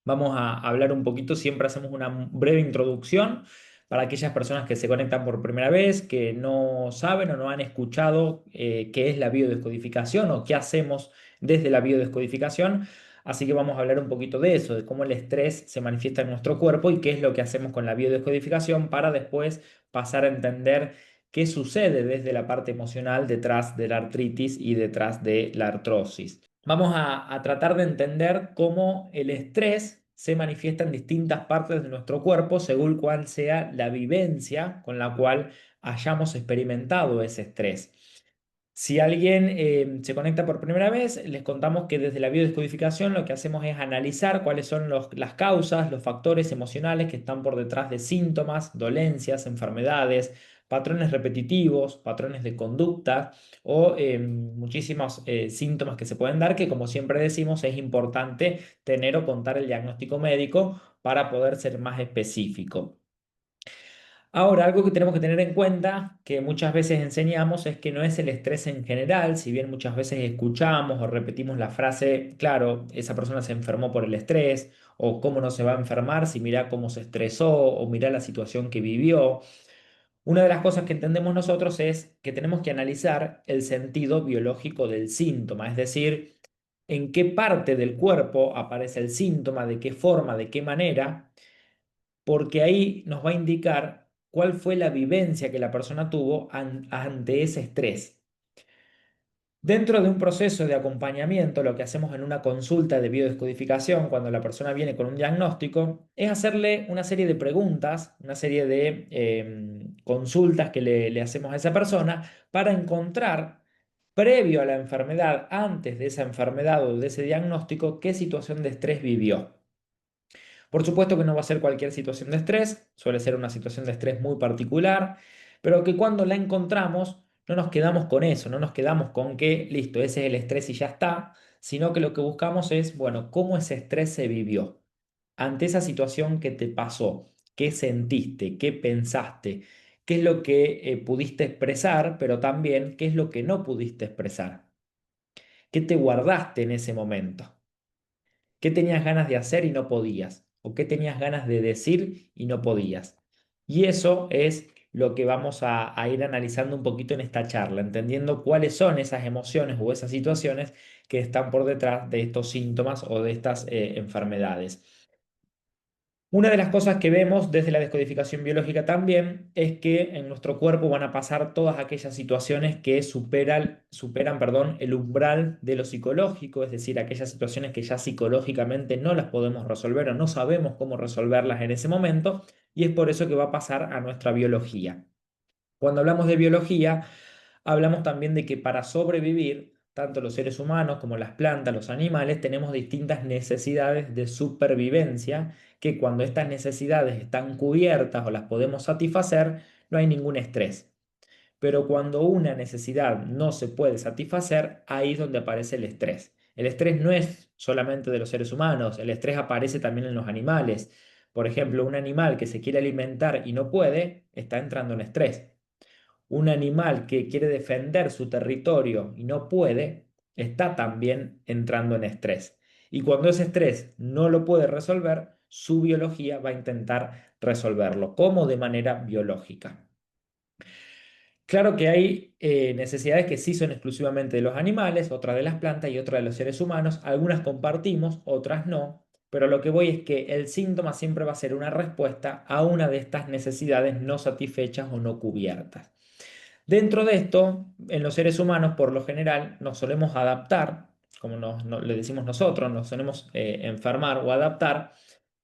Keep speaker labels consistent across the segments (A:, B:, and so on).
A: Vamos a hablar un poquito, siempre hacemos una breve introducción para aquellas personas que se conectan por primera vez, que no saben o no han escuchado qué es la biodescodificación o qué hacemos desde la biodescodificación. Así que vamos a hablar un poquito de eso, de cómo el estrés se manifiesta en nuestro cuerpo y qué es lo que hacemos con la biodescodificación para después pasar a entender qué sucede desde la parte emocional detrás de la artritis y detrás de la artrosis. Vamos a tratar de entender cómo el estrés se manifiesta en distintas partes de nuestro cuerpo según cuál sea la vivencia con la cual hayamos experimentado ese estrés. Si alguien se conecta por primera vez, les contamos que desde la biodescodificación lo que hacemos es analizar cuáles son las causas, los factores emocionales que están por detrás de síntomas, dolencias, enfermedades, patrones repetitivos, patrones de conducta o muchísimos síntomas que se pueden dar que, como siempre decimos, es importante tener o contar el diagnóstico médico para poder ser más específico. Ahora, algo que tenemos que tener en cuenta, que muchas veces enseñamos, es que no es el estrés en general, si bien muchas veces escuchamos o repetimos la frase, claro, esa persona se enfermó por el estrés, o cómo no se va a enfermar si mira cómo se estresó, o mira la situación que vivió. Una de las cosas que entendemos nosotros es que tenemos que analizar el sentido biológico del síntoma, es decir, en qué parte del cuerpo aparece el síntoma, de qué forma, de qué manera, porque ahí nos va a indicar cuál fue la vivencia que la persona tuvo ante ese estrés. Dentro de un proceso de acompañamiento, lo que hacemos en una consulta de biodescodificación, cuando la persona viene con un diagnóstico, es hacerle una serie de preguntas, una serie de consultas que le hacemos a esa persona para encontrar, previo a la enfermedad, antes de esa enfermedad o de ese diagnóstico, qué situación de estrés vivió. Por supuesto que no va a ser cualquier situación de estrés, suele ser una situación de estrés muy particular, pero que cuando la encontramos no nos quedamos con eso, no nos quedamos con que, listo, ese es el estrés y ya está, sino que lo que buscamos es, bueno, cómo ese estrés se vivió ante esa situación que te pasó, qué sentiste, qué pensaste, qué es lo que pudiste expresar, pero también qué es lo que no pudiste expresar, qué te guardaste en ese momento. ¿Qué tenías ganas de hacer y no podías? ¿O qué tenías ganas de decir y no podías? Y eso es lo que vamos a ir analizando un poquito en esta charla, entendiendo cuáles son esas emociones o esas situaciones que están por detrás de estos síntomas o de estas enfermedades. Una de las cosas que vemos desde la descodificación biológica también es que en nuestro cuerpo van a pasar todas aquellas situaciones que superan, perdón, el umbral de lo psicológico, es decir, aquellas situaciones que ya psicológicamente no las podemos resolver o no sabemos cómo resolverlas en ese momento, y es por eso que va a pasar a nuestra biología. Cuando hablamos de biología, hablamos también de que para sobrevivir, tanto los seres humanos como las plantas, los animales, tenemos distintas necesidades de supervivencia, que cuando estas necesidades están cubiertas o las podemos satisfacer, no hay ningún estrés. Pero cuando una necesidad no se puede satisfacer, ahí es donde aparece el estrés. El estrés no es solamente de los seres humanos, el estrés aparece también en los animales. Por ejemplo, un animal que se quiere alimentar y no puede, está entrando en estrés. Un animal que quiere defender su territorio y no puede, está también entrando en estrés. Y cuando ese estrés no lo puede resolver, su biología va a intentar resolverlo, como de manera biológica. Claro que hay necesidades que sí son exclusivamente de los animales, otras de las plantas y otras de los seres humanos. Algunas compartimos, otras no. Pero lo que voy es que el síntoma siempre va a ser una respuesta a una de estas necesidades no satisfechas o no cubiertas. Dentro de esto, en los seres humanos, por lo general, nos solemos adaptar, como le decimos nosotros, nos solemos enfermar o adaptar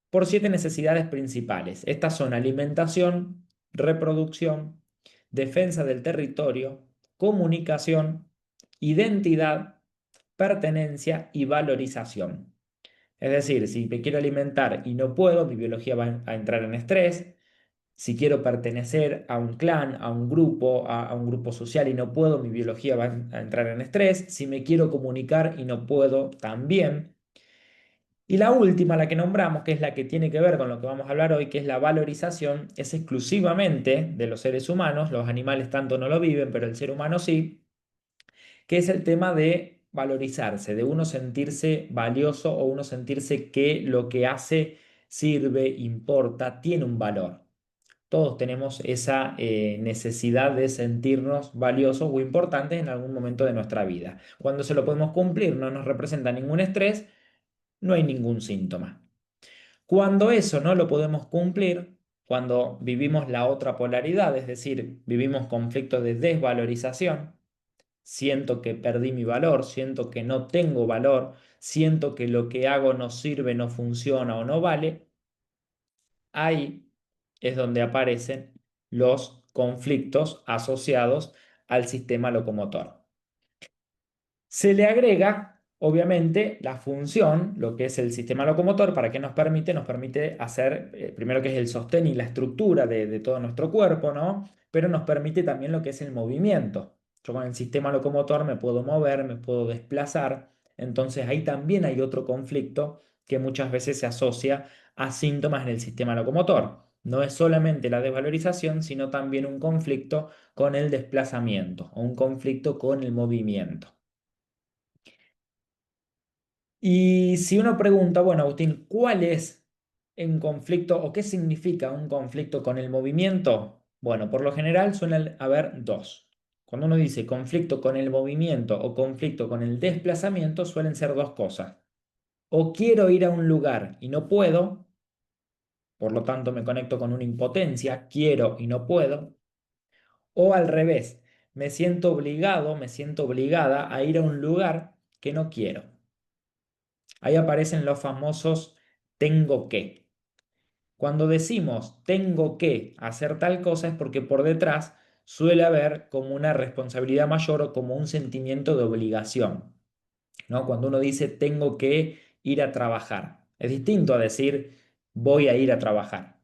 A: por siete necesidades principales. Estas son alimentación, reproducción, defensa del territorio, comunicación, identidad, pertenencia y valorización. Es decir, si me quiero alimentar y no puedo, mi biología va a entrar en estrés. Si quiero pertenecer a un clan, a un grupo, a un grupo social y no puedo, mi biología va a entrar en estrés. Si me quiero comunicar y no puedo, también. Y la última, la que nombramos, que es la que tiene que ver con lo que vamos a hablar hoy, que es la valorización, es exclusivamente de los seres humanos. Los animales tanto no lo viven, pero el ser humano sí, que es el tema de valorizarse, de uno sentirse valioso o uno sentirse que lo que hace sirve, importa, tiene un valor. Todos tenemos esa necesidad de sentirnos valiosos o importantes en algún momento de nuestra vida. Cuando se lo podemos cumplir, no nos representa ningún estrés, no hay ningún síntoma. Cuando eso no lo podemos cumplir, cuando vivimos la otra polaridad, es decir, vivimos conflictos de desvalorización, siento que perdí mi valor, siento que no tengo valor, siento que lo que hago no sirve, no funciona o no vale, ahí es donde aparecen los conflictos asociados al sistema locomotor. Se le agrega, obviamente, la función, lo que es el sistema locomotor, ¿para qué nos permite? Nos permite hacer, primero que es el sostén y la estructura de todo nuestro cuerpo, ¿no? Pero nos permite también lo que es el movimiento. Yo con el sistema locomotor me puedo mover, me puedo desplazar, entonces ahí también hay otro conflicto que muchas veces se asocia a síntomas en el sistema locomotor. No es solamente la desvalorización, sino también un conflicto con el desplazamiento o un conflicto con el movimiento. Y si uno pregunta, bueno, Agustín, ¿cuál es un conflicto o qué significa un conflicto con el movimiento? Bueno, por lo general suelen haber dos. Cuando uno dice conflicto con el movimiento o conflicto con el desplazamiento, suelen ser dos cosas. O quiero ir a un lugar y no puedo, por lo tanto me conecto con una impotencia, quiero y no puedo. O al revés, me siento obligado, me siento obligada a ir a un lugar que no quiero. Ahí aparecen los famosos tengo que. Cuando decimos tengo que hacer tal cosa es porque por detrás suele haber como una responsabilidad mayor o como un sentimiento de obligación, ¿no? Cuando uno dice tengo que ir a trabajar, es distinto a decir voy a ir a trabajar.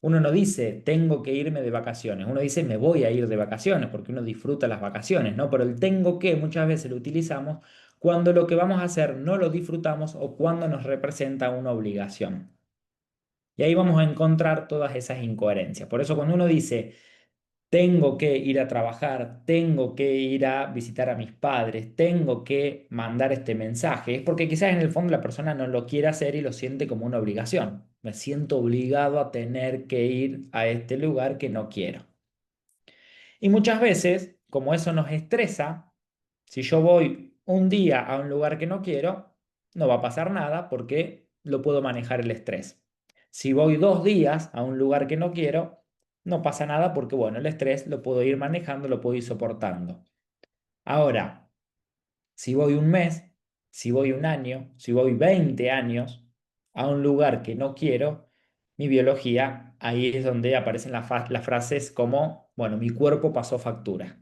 A: Uno no dice tengo que irme de vacaciones, uno dice me voy a ir de vacaciones porque uno disfruta las vacaciones, ¿no? Pero el tengo que muchas veces lo utilizamos cuando lo que vamos a hacer no lo disfrutamos o cuando nos representa una obligación. Y ahí vamos a encontrar todas esas incoherencias. Por eso cuando uno dice tengo que ir a trabajar, tengo que ir a visitar a mis padres, tengo que mandar este mensaje, es porque quizás en el fondo la persona no lo quiere hacer y lo siente como una obligación. Me siento obligado a tener que ir a este lugar que no quiero. Y muchas veces, como eso nos estresa, si yo voy un día a un lugar que no quiero, no va a pasar nada porque lo puedo manejar el estrés. Si voy 2 días a un lugar que no quiero, no pasa nada porque, bueno, el estrés lo puedo ir manejando, lo puedo ir soportando. Ahora, si voy un mes, si voy un año, si voy 20 años a un lugar que no quiero, mi biología, ahí es donde aparecen las frases como, bueno, mi cuerpo pasó factura.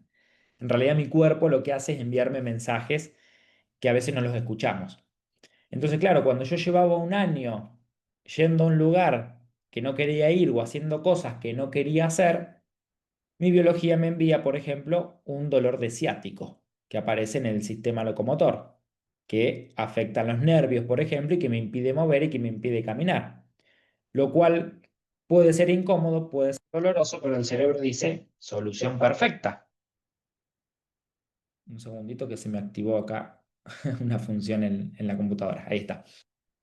A: En realidad mi cuerpo lo que hace es enviarme mensajes que a veces no los escuchamos. Entonces, claro, cuando yo llevaba un año yendo a un lugar que no quería ir o haciendo cosas que no quería hacer, mi biología me envía, por ejemplo, un dolor de ciático que aparece en el sistema locomotor, que afecta a los nervios, por ejemplo, y que me impide mover y que me impide caminar. Lo cual puede ser incómodo, puede ser doloroso, pero el cerebro dice, solución perfecta. Un segundito que se me activó acá una función en la computadora. Ahí está.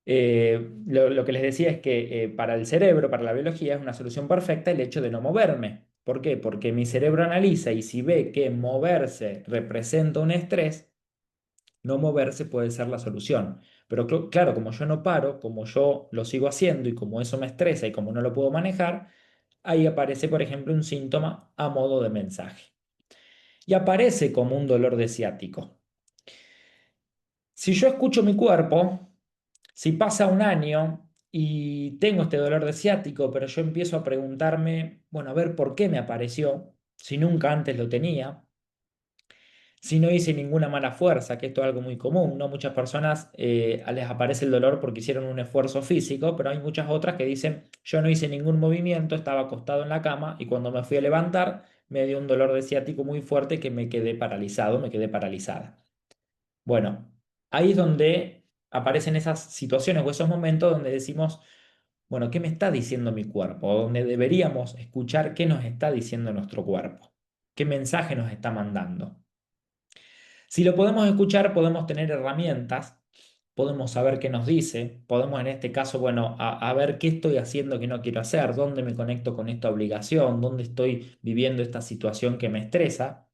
A: Lo que les decía es que para el cerebro, para la biología, es una solución perfecta el hecho de no moverme. ¿Por qué? Porque mi cerebro analiza y si ve que moverse representa un estrés, no moverse puede ser la solución. Pero claro, como yo no paro, como yo lo sigo haciendo y como eso me estresa y como no lo puedo manejar, ahí aparece, por ejemplo, un síntoma a modo de mensaje. Y aparece como un dolor de ciático. Si yo escucho mi cuerpo, si pasa un año y tengo este dolor de ciático, pero yo empiezo a preguntarme, bueno, a ver por qué me apareció, si nunca antes lo tenía, si no hice ninguna mala fuerza, que esto es algo muy común, ¿no? Muchas personas les aparece el dolor porque hicieron un esfuerzo físico, pero hay muchas otras que dicen, yo no hice ningún movimiento, estaba acostado en la cama y cuando me fui a levantar me dio un dolor de ciático muy fuerte que me quedé paralizado, me quedé paralizada. Bueno, ahí es donde aparecen esas situaciones o esos momentos donde decimos, bueno, ¿qué me está diciendo mi cuerpo? O donde deberíamos escuchar qué nos está diciendo nuestro cuerpo, qué mensaje nos está mandando. Si lo podemos escuchar, podemos tener herramientas, podemos saber qué nos dice, podemos en este caso, bueno, a ver qué estoy haciendo que no quiero hacer, dónde me conecto con esta obligación, dónde estoy viviendo esta situación que me estresa.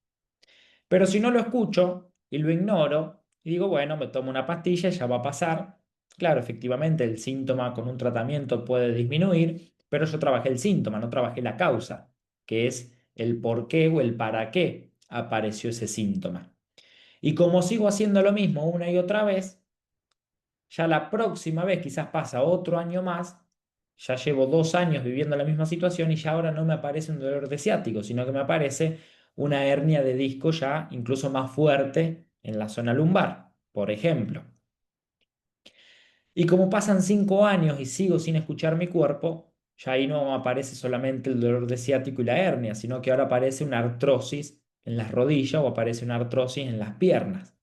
A: Pero si no lo escucho y lo ignoro y digo, bueno, me tomo una pastilla y ya va a pasar. Claro, efectivamente el síntoma con un tratamiento puede disminuir, pero yo trabajé el síntoma, no trabajé la causa, que es el por qué o el para qué apareció ese síntoma. Y como sigo haciendo lo mismo una y otra vez, ya la próxima vez quizás pasa otro año más, ya llevo 2 años viviendo la misma situación y ya ahora no me aparece un dolor de ciático, sino que me aparece una hernia de disco ya incluso más fuerte en la zona lumbar, por ejemplo. Y como pasan 5 años y sigo sin escuchar mi cuerpo, ya ahí no aparece solamente el dolor de ciático y la hernia, sino que ahora aparece una artrosis en las rodillas o aparece una artrosis en las piernas.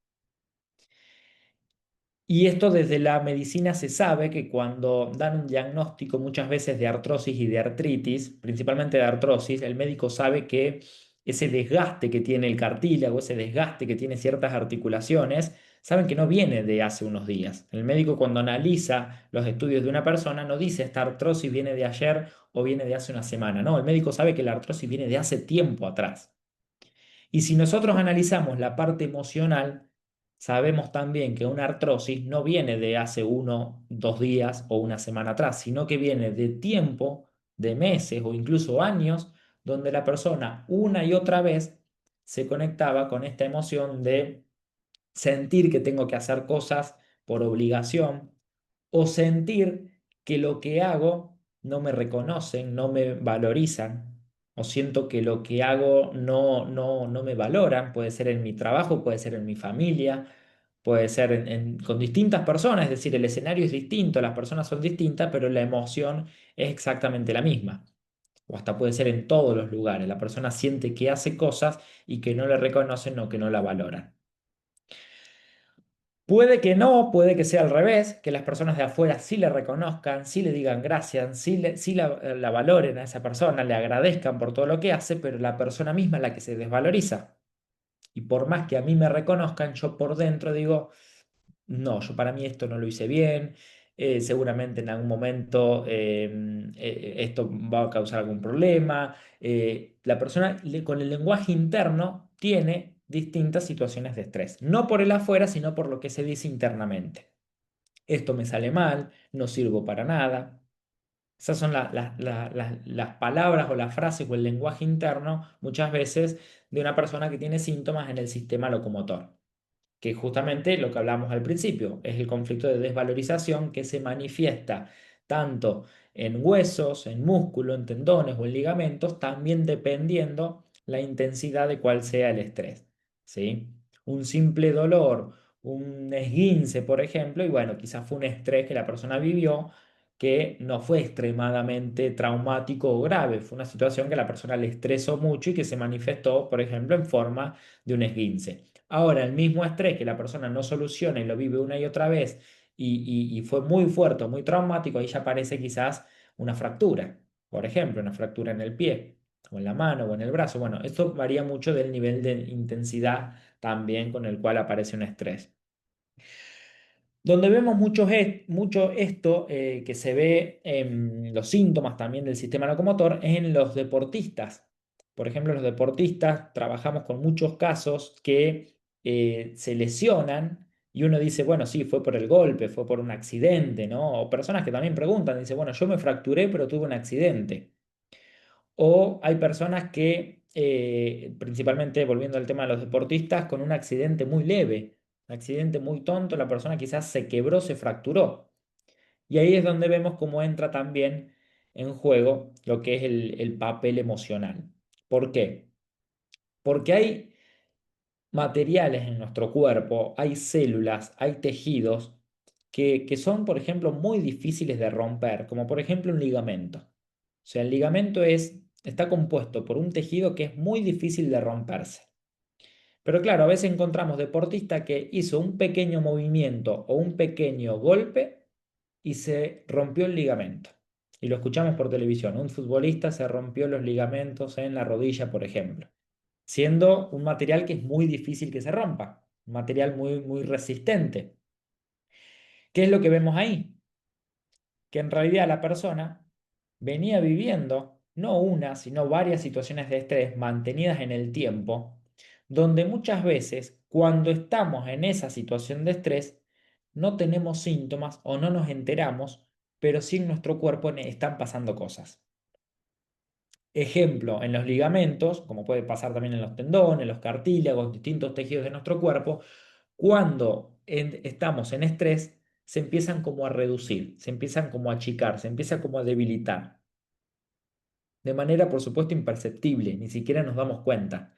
A: Y esto desde la medicina se sabe que cuando dan un diagnóstico muchas veces de artrosis y de artritis, principalmente de artrosis, el médico sabe que ese desgaste que tiene el cartílago, ese desgaste que tiene ciertas articulaciones, saben que no viene de hace unos días. El médico cuando analiza los estudios de una persona no dice esta artrosis viene de ayer o viene de hace una semana, no, el médico sabe que la artrosis viene de hace tiempo atrás. Y si nosotros analizamos la parte emocional, sabemos también que una artrosis no viene de hace 1, 2 días o una semana atrás, sino que viene de tiempo, de meses o incluso años, donde la persona una y otra vez se conectaba con esta emoción de sentir que tengo que hacer cosas por obligación o sentir que lo que hago no me reconocen, no me valorizan, o siento que lo que hago no me valoran, puede ser en mi trabajo, puede ser en mi familia, puede ser con distintas personas, es decir, el escenario es distinto, las personas son distintas, pero la emoción es exactamente la misma. O hasta puede ser en todos los lugares. La persona siente que hace cosas y que no le reconocen o que no la valoran. Puede que no, puede que sea al revés, que las personas de afuera sí le reconozcan, sí le digan gracias, sí la valoren a esa persona, le agradezcan por todo lo que hace, pero la persona misma es la que se desvaloriza. Y por más que a mí me reconozcan, yo por dentro digo, no, yo para mí esto no lo hice bien, seguramente en algún momento esto va a causar algún problema. La persona con el lenguaje interno tiene distintas situaciones de estrés, no por el afuera, sino por lo que se dice internamente. Esto me sale mal, no sirvo para nada. Esas son las palabras o las frases o el lenguaje interno muchas veces de una persona que tiene síntomas en el sistema locomotor, que justamente lo que hablamos al principio, es el conflicto de desvalorización que se manifiesta tanto en huesos, en músculo, en tendones o en ligamentos, también dependiendo la intensidad de cuál sea el estrés, ¿sí? Un simple dolor, un esguince, por ejemplo, y bueno, quizás fue un estrés que la persona vivió que no fue extremadamente traumático o grave, fue una situación que la persona le estresó mucho y que se manifestó, por ejemplo, en forma de un esguince. Ahora, el mismo estrés que la persona no soluciona y lo vive una y otra vez y fue muy fuerte, muy traumático, ahí ya aparece quizás una fractura, por ejemplo, una fractura en el pie o en la mano o en el brazo. Bueno, esto varía mucho del nivel de intensidad también con el cual aparece un estrés. Donde vemos mucho esto que se ve en los síntomas también del sistema locomotor es en los deportistas. Por ejemplo, los deportistas trabajamos con muchos casos que se lesionan y uno dice, bueno, sí, fue por el golpe, fue por un accidente, ¿no? O personas que también preguntan, dice, bueno, yo me fracturé, pero tuve un accidente. O hay personas que, principalmente volviendo al tema de los deportistas, con un accidente muy leve, un accidente muy tonto, la persona quizás se quebró, se fracturó. Y ahí es donde vemos cómo entra también en juego lo que es el papel emocional. ¿Por qué? Porque hay materiales en nuestro cuerpo, hay células, hay tejidos que son, por ejemplo, muy difíciles de romper, como por ejemplo un ligamento. O sea, el ligamento está compuesto por un tejido que es muy difícil de romperse. Pero claro, a veces encontramos deportista que hizo un pequeño movimiento o un pequeño golpe y se rompió el ligamento. Y lo escuchamos por televisión. Un futbolista se rompió los ligamentos en la rodilla, por ejemplo, siendo un material que es muy difícil que se rompa. un material muy, muy resistente. ¿Qué es lo que vemos ahí? Que en realidad la persona venía viviendo no una, sino varias situaciones de estrés mantenidas en el tiempo, donde muchas veces cuando estamos en esa situación de estrés no tenemos síntomas o no nos enteramos, pero sí en nuestro cuerpo están pasando cosas. Ejemplo, en los ligamentos, como puede pasar también en los tendones, los cartílagos, distintos tejidos de nuestro cuerpo, cuando estamos en estrés, se empiezan como a reducir, se empiezan como a achicar, se empieza como a debilitar. De manera, por supuesto, imperceptible, ni siquiera nos damos cuenta,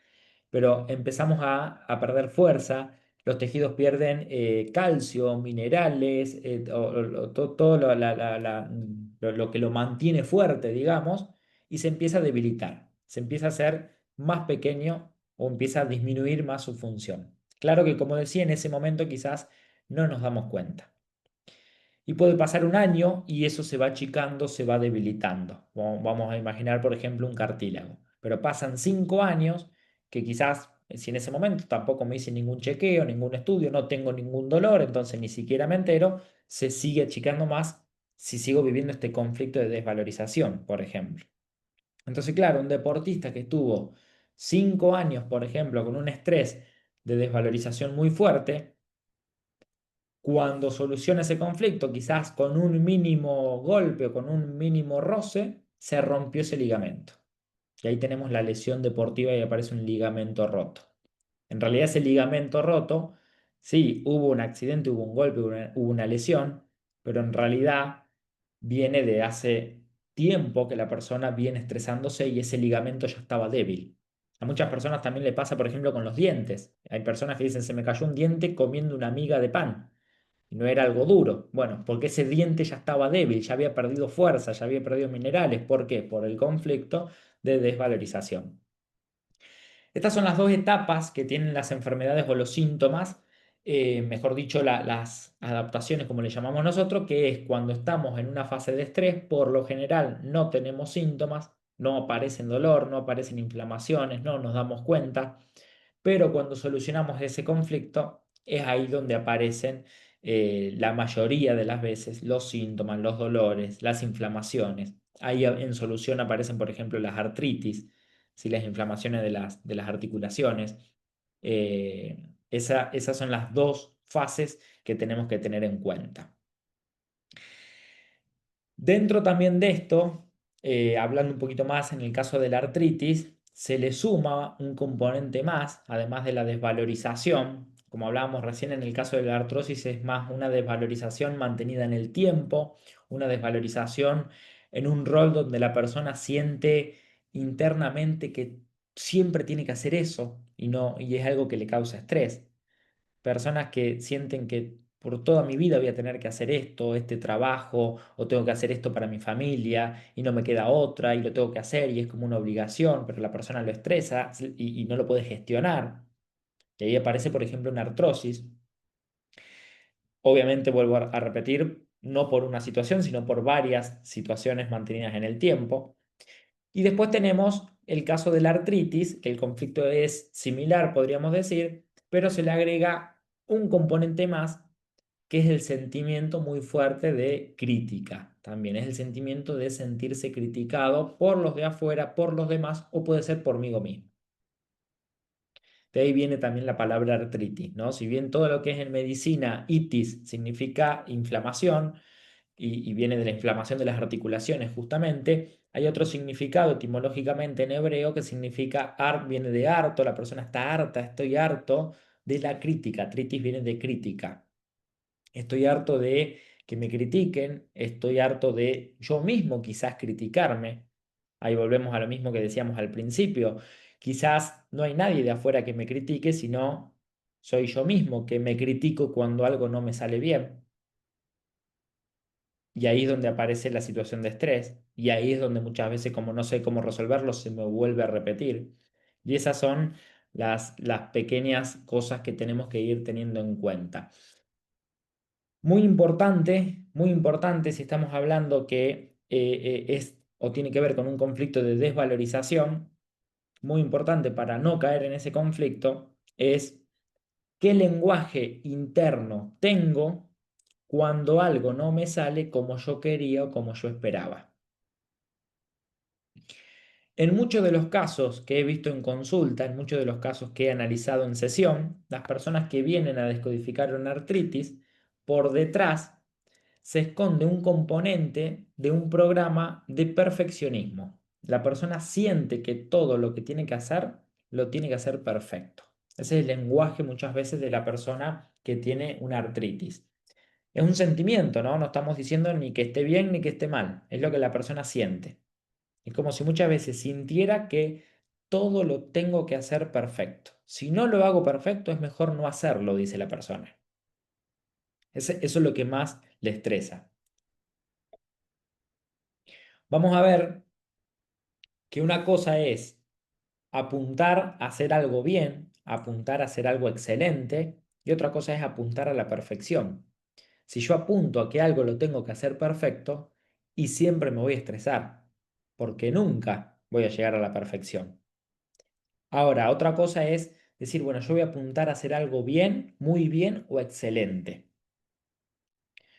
A: pero empezamos a perder fuerza, los tejidos pierden calcio, minerales, todo lo que lo mantiene fuerte, digamos, y se empieza a debilitar, se empieza a hacer más pequeño o empieza a disminuir más su función. Claro que, como decía, en ese momento quizás no nos damos cuenta. Y puede pasar un año y eso se va achicando, se va debilitando. Vamos a imaginar, por ejemplo, un cartílago. Pero pasan 5 años que quizás, si en ese momento tampoco me hice ningún chequeo, ningún estudio, no tengo ningún dolor, entonces ni siquiera me entero, se sigue achicando más si sigo viviendo este conflicto de desvalorización, por ejemplo. Entonces, claro, un deportista que estuvo 5 años, por ejemplo, con un estrés de desvalorización muy fuerte, cuando soluciona ese conflicto, quizás con un mínimo golpe o con un mínimo roce, se rompió ese ligamento. Y ahí tenemos la lesión deportiva y aparece un ligamento roto. En realidad ese ligamento roto, sí, hubo un accidente, hubo un golpe, hubo una lesión, pero en realidad viene de hace tiempo que la persona viene estresándose y ese ligamento ya estaba débil. A muchas personas también le pasa, por ejemplo, con los dientes. Hay personas que dicen, se me cayó un diente comiendo una miga de pan y no era algo duro. Bueno, porque ese diente ya estaba débil, ya había perdido fuerza, ya había perdido minerales. ¿Por qué? Por el conflicto de desvalorización. Estas son las dos etapas que tienen las enfermedades o los síntomas, mejor dicho, las adaptaciones, como le llamamos nosotros, que es cuando estamos en una fase de estrés, por lo general no tenemos síntomas, no aparecen dolor, no aparecen inflamaciones, no nos damos cuenta, pero cuando solucionamos ese conflicto es ahí donde aparecen la mayoría de las veces los síntomas, los dolores, las inflamaciones. Ahí en solución aparecen, por ejemplo, las artritis, ¿sí? Las inflamaciones de las articulaciones. Esas son las dos fases que tenemos que tener en cuenta. Dentro también de esto, hablando un poquito más en el caso de la artritis, se le suma un componente más, además de la desvalorización. Como hablábamos recién en el caso de la artrosis, es más una desvalorización mantenida en el tiempo, una desvalorización en un rol donde la persona siente internamente que siempre tiene que hacer eso y no, y es algo que le causa estrés. Personas que sienten que por toda mi vida voy a tener que hacer esto, este trabajo, o tengo que hacer esto para mi familia y no me queda otra y lo tengo que hacer y es como una obligación, pero la persona lo estresa y no lo puede gestionar. Y ahí aparece, por ejemplo, una artrosis. Obviamente vuelvo a repetir, no por una situación, sino por varias situaciones mantenidas en el tiempo. Y después tenemos el caso de la artritis, que el conflicto es similar, podríamos decir, pero se le agrega un componente más, que es el sentimiento muy fuerte de crítica. También es el sentimiento de sentirse criticado por los de afuera, por los demás o puede ser por mí mismo. De ahí viene también la palabra artritis, ¿no? Si bien todo lo que es en medicina, itis significa inflamación, y viene de la inflamación de las articulaciones justamente. Hay otro significado etimológicamente en hebreo que significa viene de harto, la persona está harta, estoy harto de la crítica. Tritis viene de crítica. Estoy harto de que me critiquen, estoy harto de yo mismo quizás criticarme. Ahí volvemos a lo mismo que decíamos al principio. Quizás no hay nadie de afuera que me critique, sino soy yo mismo que me critico cuando algo no me sale bien. Y ahí es donde aparece la situación de estrés. Y ahí es donde muchas veces, como no sé cómo resolverlo, se me vuelve a repetir. Y esas son las pequeñas cosas que tenemos que ir teniendo en cuenta. Muy importante si estamos hablando que es o tiene que ver con un conflicto de desvalorización, muy importante para no caer en ese conflicto, es ¿Qué lenguaje interno tengo cuando algo no me sale como yo quería o como yo esperaba? En muchos de los casos que he visto en consulta, en muchos de los casos que he analizado en sesión, las personas que vienen a descodificar una artritis, por detrás se esconde un componente de un programa de perfeccionismo. La persona siente que todo lo que tiene que hacer, lo tiene que hacer perfecto. Ese es el lenguaje muchas veces de la persona que tiene una artritis. Es un sentimiento, ¿no? No estamos diciendo ni que esté bien ni que esté mal. Es lo que la persona siente. Es como si muchas veces sintiera que todo lo tengo que hacer perfecto. Si no lo hago perfecto, es mejor no hacerlo, dice la persona. Eso es lo que más le estresa. Vamos a ver que una cosa es apuntar a hacer algo bien, apuntar a hacer algo excelente, y otra cosa es apuntar a la perfección. Si yo apunto a que algo lo tengo que hacer perfecto, y siempre me voy a estresar, porque nunca voy a llegar a la perfección. Ahora, otra cosa es decir, bueno, yo voy a apuntar a hacer algo bien, muy bien o excelente.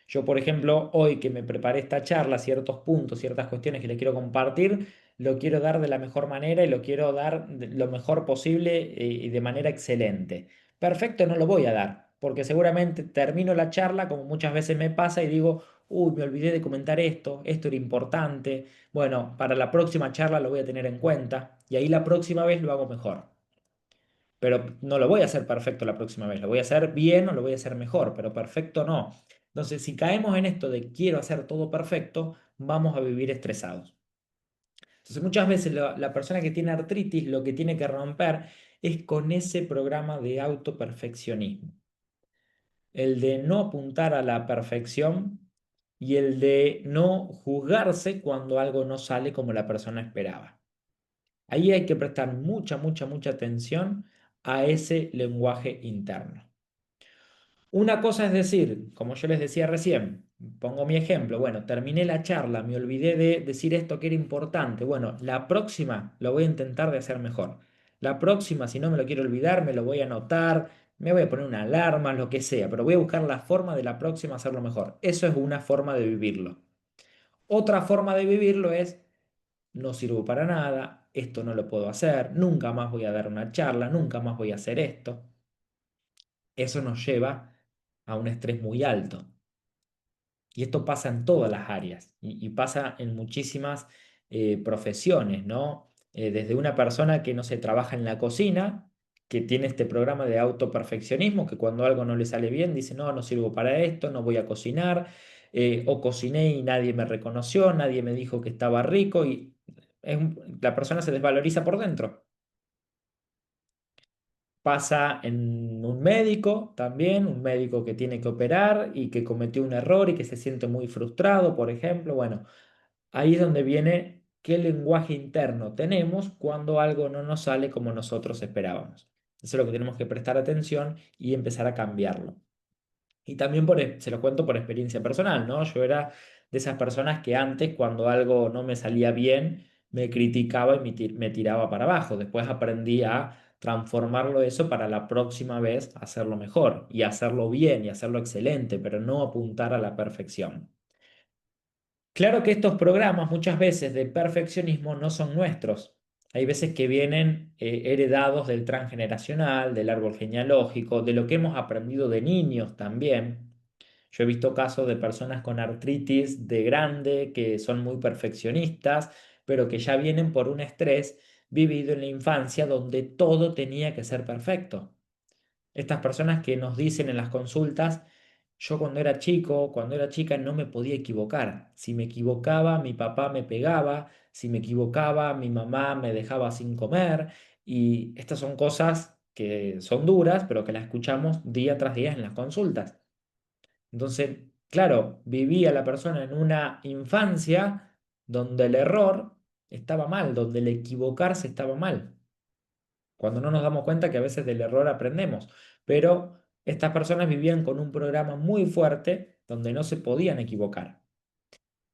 A: Yo, por ejemplo, hoy que me preparé esta charla, ciertos puntos, ciertas cuestiones que les quiero compartir, lo quiero dar de la mejor manera y lo quiero dar lo mejor posible y de manera excelente. Perfecto no lo voy a dar, porque seguramente termino la charla, como muchas veces me pasa, y digo, uy, me olvidé de comentar esto era importante. Bueno, para la próxima charla lo voy a tener en cuenta y ahí la próxima vez lo hago mejor. Pero no lo voy a hacer perfecto la próxima vez, lo voy a hacer bien o lo voy a hacer mejor, pero perfecto no. Entonces, si caemos en esto de quiero hacer todo perfecto, vamos a vivir estresados. Entonces, muchas veces la persona que tiene artritis lo que tiene que romper es con ese programa de autoperfeccionismo, el de no apuntar a la perfección y el de no juzgarse cuando algo no sale como la persona esperaba. Ahí hay que prestar mucha, mucha, mucha atención a ese lenguaje interno. Una cosa es decir, como yo les decía recién, pongo mi ejemplo, bueno, terminé la charla, me olvidé de decir esto que era importante, bueno, la próxima lo voy a intentar de hacer mejor. La próxima, si no me lo quiero olvidar, me lo voy a anotar, me voy a poner una alarma, lo que sea, pero voy a buscar la forma de la próxima hacerlo mejor. Eso es una forma de vivirlo. Otra forma de vivirlo es no sirvo para nada, esto no lo puedo hacer, nunca más voy a dar una charla, nunca más voy a hacer esto. Eso nos lleva a un estrés muy alto. Y esto pasa en todas las áreas y pasa en muchísimas profesiones, ¿no? Desde una persona que no se trabaja en la cocina, que tiene este programa de autoperfeccionismo, que cuando algo no le sale bien dice, no, no sirvo para esto, no voy a cocinar, o cociné y nadie me reconoció, nadie me dijo que estaba rico y la persona se desvaloriza por dentro. Pasa en un médico también, un médico que tiene que operar y que cometió un error y que se siente muy frustrado, por ejemplo. Bueno, ahí es donde viene qué lenguaje interno tenemos cuando algo no nos sale como nosotros esperábamos. Eso es lo que tenemos que prestar atención y empezar a cambiarlo. Y también se lo cuento por experiencia personal, ¿no? Yo era de esas personas que antes, cuando algo no me salía bien, me criticaba y me tiraba para abajo. Después aprendí a transformarlo eso para la próxima vez hacerlo mejor y hacerlo bien y hacerlo excelente, pero no apuntar a la perfección. Claro que estos programas muchas veces de perfeccionismo no son nuestros. Hay veces que vienen heredados del transgeneracional, del árbol genealógico, de lo que hemos aprendido de niños también. Yo he visto casos de personas con artritis de grande que son muy perfeccionistas, pero que ya vienen por un estrés vivido en la infancia donde todo tenía que ser perfecto. Estas personas que nos dicen en las consultas, yo cuando era chico, cuando era chica no me podía equivocar. Si me equivocaba, mi papá me pegaba, si me equivocaba, mi mamá me dejaba sin comer. Y estas son cosas que son duras, pero que las escuchamos día tras día en las consultas. Entonces, claro, vivía la persona en una infancia donde el error estaba mal, donde el equivocarse estaba mal, cuando no nos damos cuenta que a veces del error aprendemos. Pero estas personas vivían con un programa muy fuerte donde no se podían equivocar.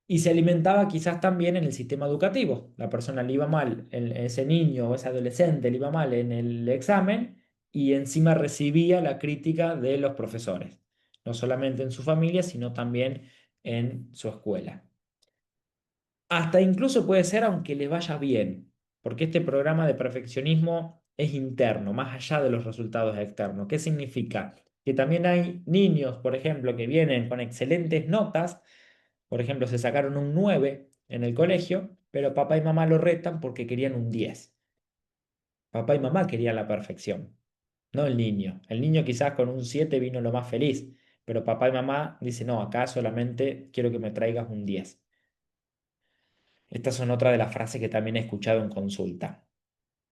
A: Y se alimentaba quizás también en el sistema educativo. La persona le iba mal, ese niño o ese adolescente le iba mal en el examen y encima recibía la crítica de los profesores, no solamente en su familia, sino también en su escuela. Hasta incluso puede ser aunque le vaya bien, porque este programa de perfeccionismo es interno, más allá de los resultados externos. ¿Qué significa? Que también hay niños, por ejemplo, que vienen con excelentes notas, por ejemplo, se sacaron un 9 en el colegio, pero papá y mamá lo retan porque querían un 10. Papá y mamá querían la perfección, no el niño. El niño quizás con un 7 vino lo más feliz, pero papá y mamá dicen, no, acá solamente quiero que me traigas un 10. Estas son otra de las frases que también he escuchado en consulta.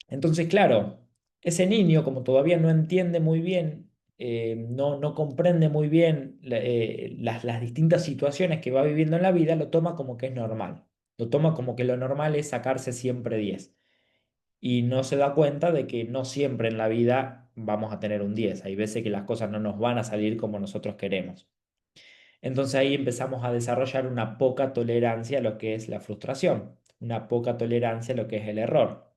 A: Entonces, claro, ese niño, como todavía no entiende muy bien, no comprende muy bien las distintas situaciones que va viviendo en la vida, lo toma como que es normal. Lo toma como que lo normal es sacarse siempre 10. Y no se da cuenta de que no siempre en la vida vamos a tener un 10. Hay veces que las cosas no nos van a salir como nosotros queremos. Entonces ahí empezamos a desarrollar una poca tolerancia a lo que es la frustración, una poca tolerancia a lo que es el error.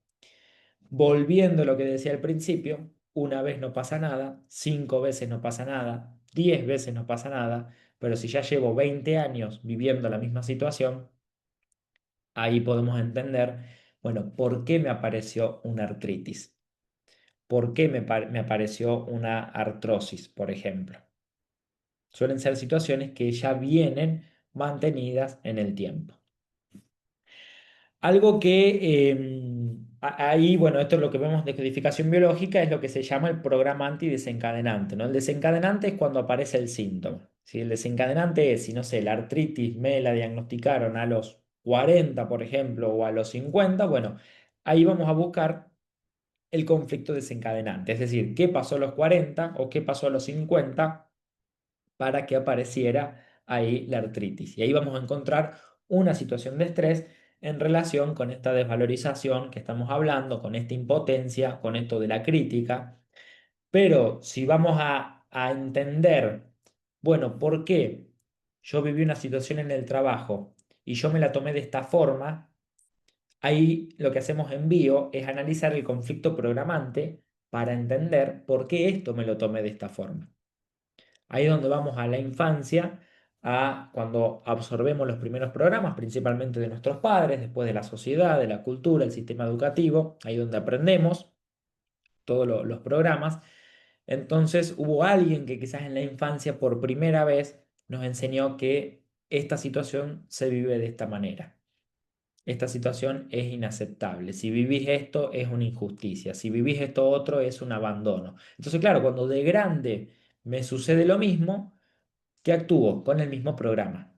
A: Volviendo a lo que decía al principio, una vez no pasa nada, 5 veces no pasa nada, 10 veces no pasa nada, pero si ya llevo 20 años viviendo la misma situación, ahí podemos entender, bueno, ¿por qué me apareció una artritis? ¿Por qué me apareció una artrosis, por ejemplo? Suelen ser situaciones que ya vienen mantenidas en el tiempo. Algo que ahí, bueno, esto es lo que vemos de codificación biológica, es lo que se llama el programa antidesencadenante, ¿no? El desencadenante es cuando aparece el síntoma. Si el desencadenante es, si no sé, la artritis me la diagnosticaron a los 40, por ejemplo, o a los 50, bueno, ahí vamos a buscar el conflicto desencadenante, es decir, qué pasó a los 40 o qué pasó a los 50 para que apareciera ahí la artritis. Y ahí vamos a encontrar una situación de estrés en relación con esta desvalorización que estamos hablando, con esta impotencia, con esto de la crítica. Pero si vamos a entender, bueno, ¿por qué yo viví una situación en el trabajo y yo me la tomé de esta forma? Ahí lo que hacemos en bio es analizar el conflicto programante para entender por qué esto me lo tomé de esta forma. Ahí es donde vamos a la infancia, a cuando absorbemos los primeros programas, principalmente de nuestros padres, después de la sociedad, de la cultura, el sistema educativo, ahí donde aprendemos todos los programas. Entonces hubo alguien que quizás en la infancia por primera vez nos enseñó que esta situación se vive de esta manera. Esta situación es inaceptable. Si vivís esto es una injusticia. Si vivís esto otro es un abandono. Entonces, claro, cuando de grande me sucede lo mismo, ¿qué actúo? Con el mismo programa.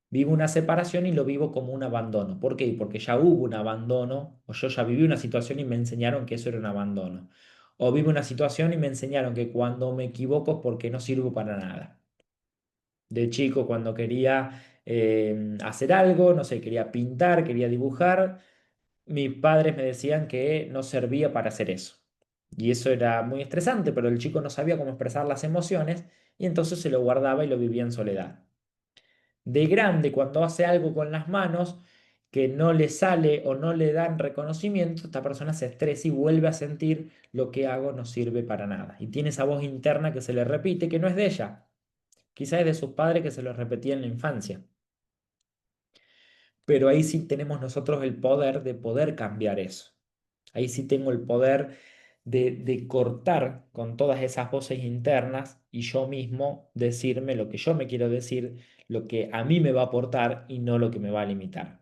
A: Vivo una separación y lo vivo como un abandono. ¿Por qué? Porque ya hubo un abandono, o yo ya viví una situación y me enseñaron que eso era un abandono. O vivo una situación y me enseñaron que cuando me equivoco es porque no sirvo para nada. De chico, cuando quería hacer algo, no sé, quería pintar, quería dibujar, mis padres me decían que no servía para hacer eso. Y eso era muy estresante, pero el chico no sabía cómo expresar las emociones y entonces se lo guardaba y lo vivía en soledad. De grande, cuando hace algo con las manos que no le sale o no le dan reconocimiento, esta persona se estresa y vuelve a sentir lo que hago no sirve para nada. Y tiene esa voz interna que se le repite, que no es de ella, quizás es de sus padres que se lo repetía en la infancia. Pero ahí sí tenemos nosotros el poder de poder cambiar eso. Ahí sí tengo el poder de cortar con todas esas voces internas y yo mismo decirme lo que yo me quiero decir, lo que a mí me va a aportar y no lo que me va a limitar.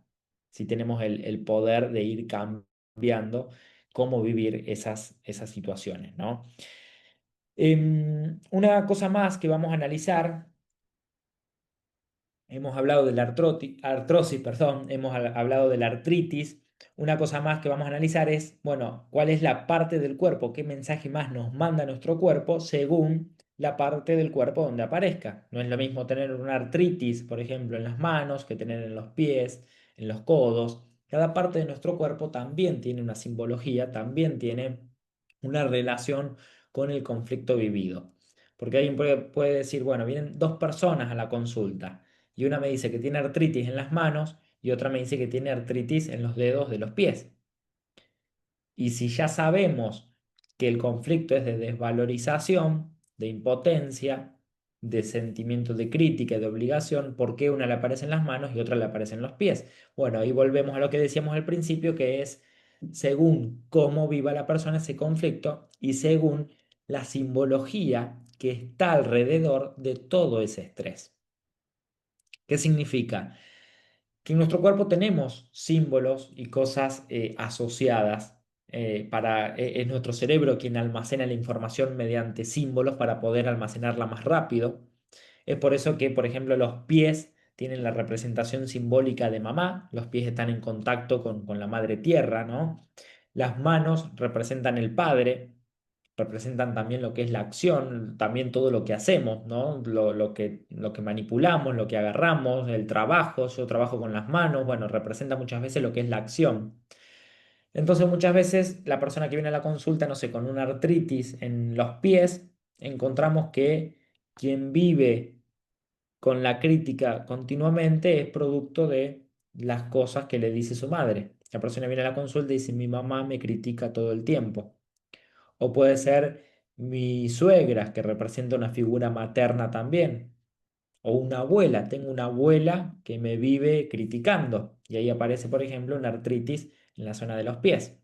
A: Si tenemos el poder de ir cambiando cómo vivir esas situaciones, ¿no? Una cosa más que vamos a analizar. Hemos hablado de la artrosis, perdón, hemos hablado de la artritis. Una cosa más que vamos a analizar es, bueno, cuál es la parte del cuerpo, qué mensaje más nos manda nuestro cuerpo según la parte del cuerpo donde aparezca. No es lo mismo tener una artritis, por ejemplo, en las manos, que tener en los pies, en los codos. Cada parte de nuestro cuerpo también tiene una simbología, también tiene una relación con el conflicto vivido. Porque alguien puede decir, bueno, vienen dos personas a la consulta y una me dice que tiene artritis en las manos y otra me dice que tiene artritis en los dedos de los pies. Y si ya sabemos que el conflicto es de desvalorización, de impotencia, de sentimiento de crítica, de obligación, porque una le aparece en las manos y otra le aparece en los pies. Bueno, ahí volvemos a lo que decíamos al principio, que es según cómo viva la persona ese conflicto y según la simbología que está alrededor de todo ese estrés. ¿Qué significa? Que en nuestro cuerpo tenemos símbolos y cosas asociadas. Es nuestro cerebro quien almacena la información mediante símbolos para poder almacenarla más rápido. Es por eso que, por ejemplo, los pies tienen la representación simbólica de mamá, los pies están en contacto con la madre tierra, ¿no? Las manos representan el padre, representan también lo que es la acción, también todo lo que hacemos, ¿no? Lo que manipulamos, lo que agarramos, el trabajo, yo trabajo con las manos, bueno, representa muchas veces lo que es la acción. Entonces muchas veces la persona que viene a la consulta, no sé, con una artritis en los pies, encontramos que quien vive con la crítica continuamente es producto de las cosas que le dice su madre. La persona viene a la consulta y dice, mi mamá me critica todo el tiempo. O puede ser mi suegra, que representa una figura materna también. O una abuela. Tengo una abuela que me vive criticando. Y ahí aparece, por ejemplo, una artritis en la zona de los pies.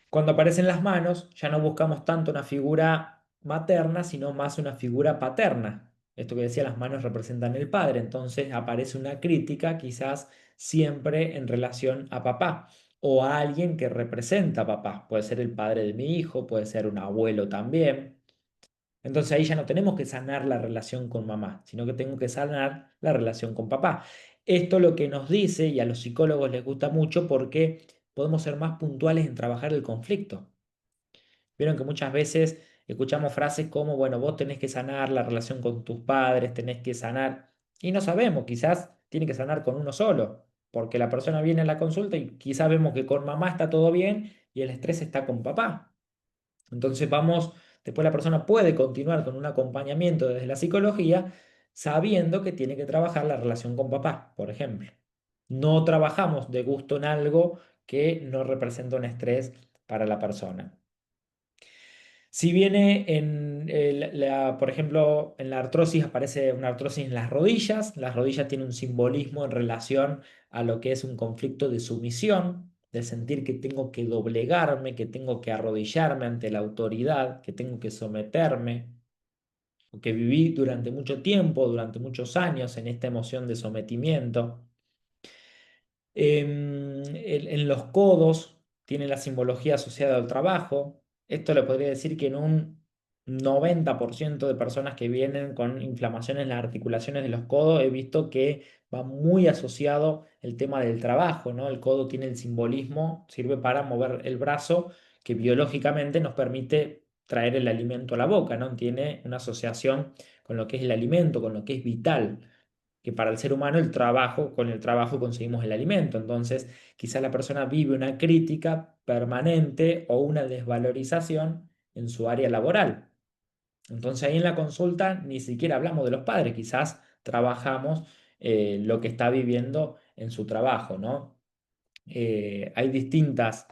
A: Cuando aparecen las manos, ya no buscamos tanto una figura materna, sino más una figura paterna. Esto que decía, las manos representan el padre, entonces aparece una crítica quizás siempre en relación a papá o a alguien que representa a papá. Puede ser el padre de mi hijo, puede ser un abuelo también. Entonces ahí ya no tenemos que sanar la relación con mamá, sino que tengo que sanar la relación con papá. Esto lo que nos dice, y a los psicólogos les gusta mucho, porque podemos ser más puntuales en trabajar el conflicto. Vieron que muchas veces escuchamos frases como, bueno, vos tenés que sanar la relación con tus padres, tenés que sanar, y no sabemos, quizás tiene que sanar con uno solo, porque la persona viene a la consulta y quizás vemos que con mamá está todo bien y el estrés está con papá. Entonces después la persona puede continuar con un acompañamiento desde la psicología sabiendo que tiene que trabajar la relación con papá, por ejemplo. No trabajamos de gusto en algo que no representa un estrés para la persona. Si viene por ejemplo, en la artrosis aparece una artrosis en las rodillas tienen un simbolismo en relación a lo que es un conflicto de sumisión, de sentir que tengo que doblegarme, que tengo que arrodillarme ante la autoridad, que tengo que someterme, o que viví durante mucho tiempo, durante muchos años en esta emoción de sometimiento. En los codos tiene la simbología asociada al trabajo. Esto le podría decir que en un 90% de personas que vienen con inflamaciones en las articulaciones de los codos, he visto que va muy asociado el tema del trabajo, ¿no? El codo tiene el simbolismo, sirve para mover el brazo, que biológicamente nos permite traer el alimento a la boca, ¿no? Tiene una asociación con lo que es el alimento, con lo que es vital, que para el ser humano con el trabajo conseguimos el alimento. Entonces, quizá la persona vive una crítica permanente o una desvalorización en su área laboral. Entonces, ahí en la consulta ni siquiera hablamos de los padres, quizás trabajamos lo que está viviendo en su trabajo, ¿no? Hay distintas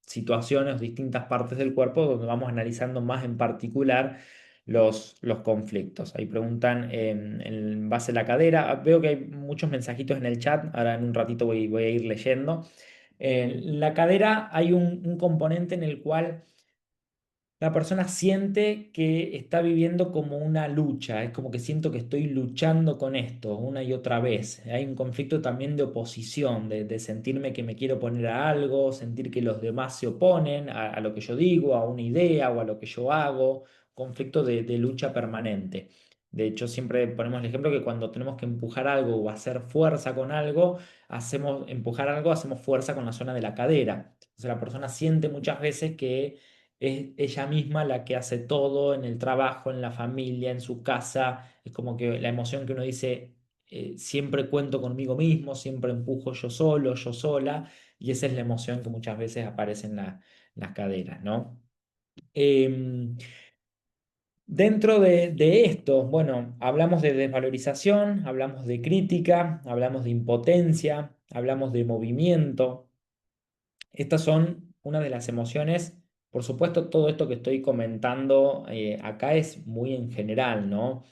A: situaciones, distintas partes del cuerpo donde vamos analizando más en particular los conflictos. Ahí preguntan en base a la cadera. Veo que hay muchos mensajitos en el chat, ahora en un ratito voy a ir leyendo. En la cadera hay un componente en el cual la persona siente que está viviendo como una lucha, es como que siento que estoy luchando con esto una y otra vez. Hay un conflicto también de oposición, de sentirme que me quiero poner a algo, sentir que los demás se oponen a lo que yo digo, a una idea o a lo que yo hago, conflicto de lucha permanente. De hecho, siempre ponemos el ejemplo que cuando tenemos que empujar algo o hacer fuerza con algo, hacemos fuerza con la zona de la cadera. Entonces la persona siente muchas veces que es ella misma la que hace todo en el trabajo, en la familia, en su casa. Es como que la emoción que uno dice, siempre cuento conmigo mismo, siempre empujo yo solo, yo sola, y esa es la emoción que muchas veces aparece en las caderas, ¿no? Em, Dentro de esto, bueno, hablamos de desvalorización, hablamos de crítica, hablamos de impotencia, hablamos de movimiento. Estas son una de las emociones, por supuesto, todo esto que estoy comentando acá es muy en general, ¿no?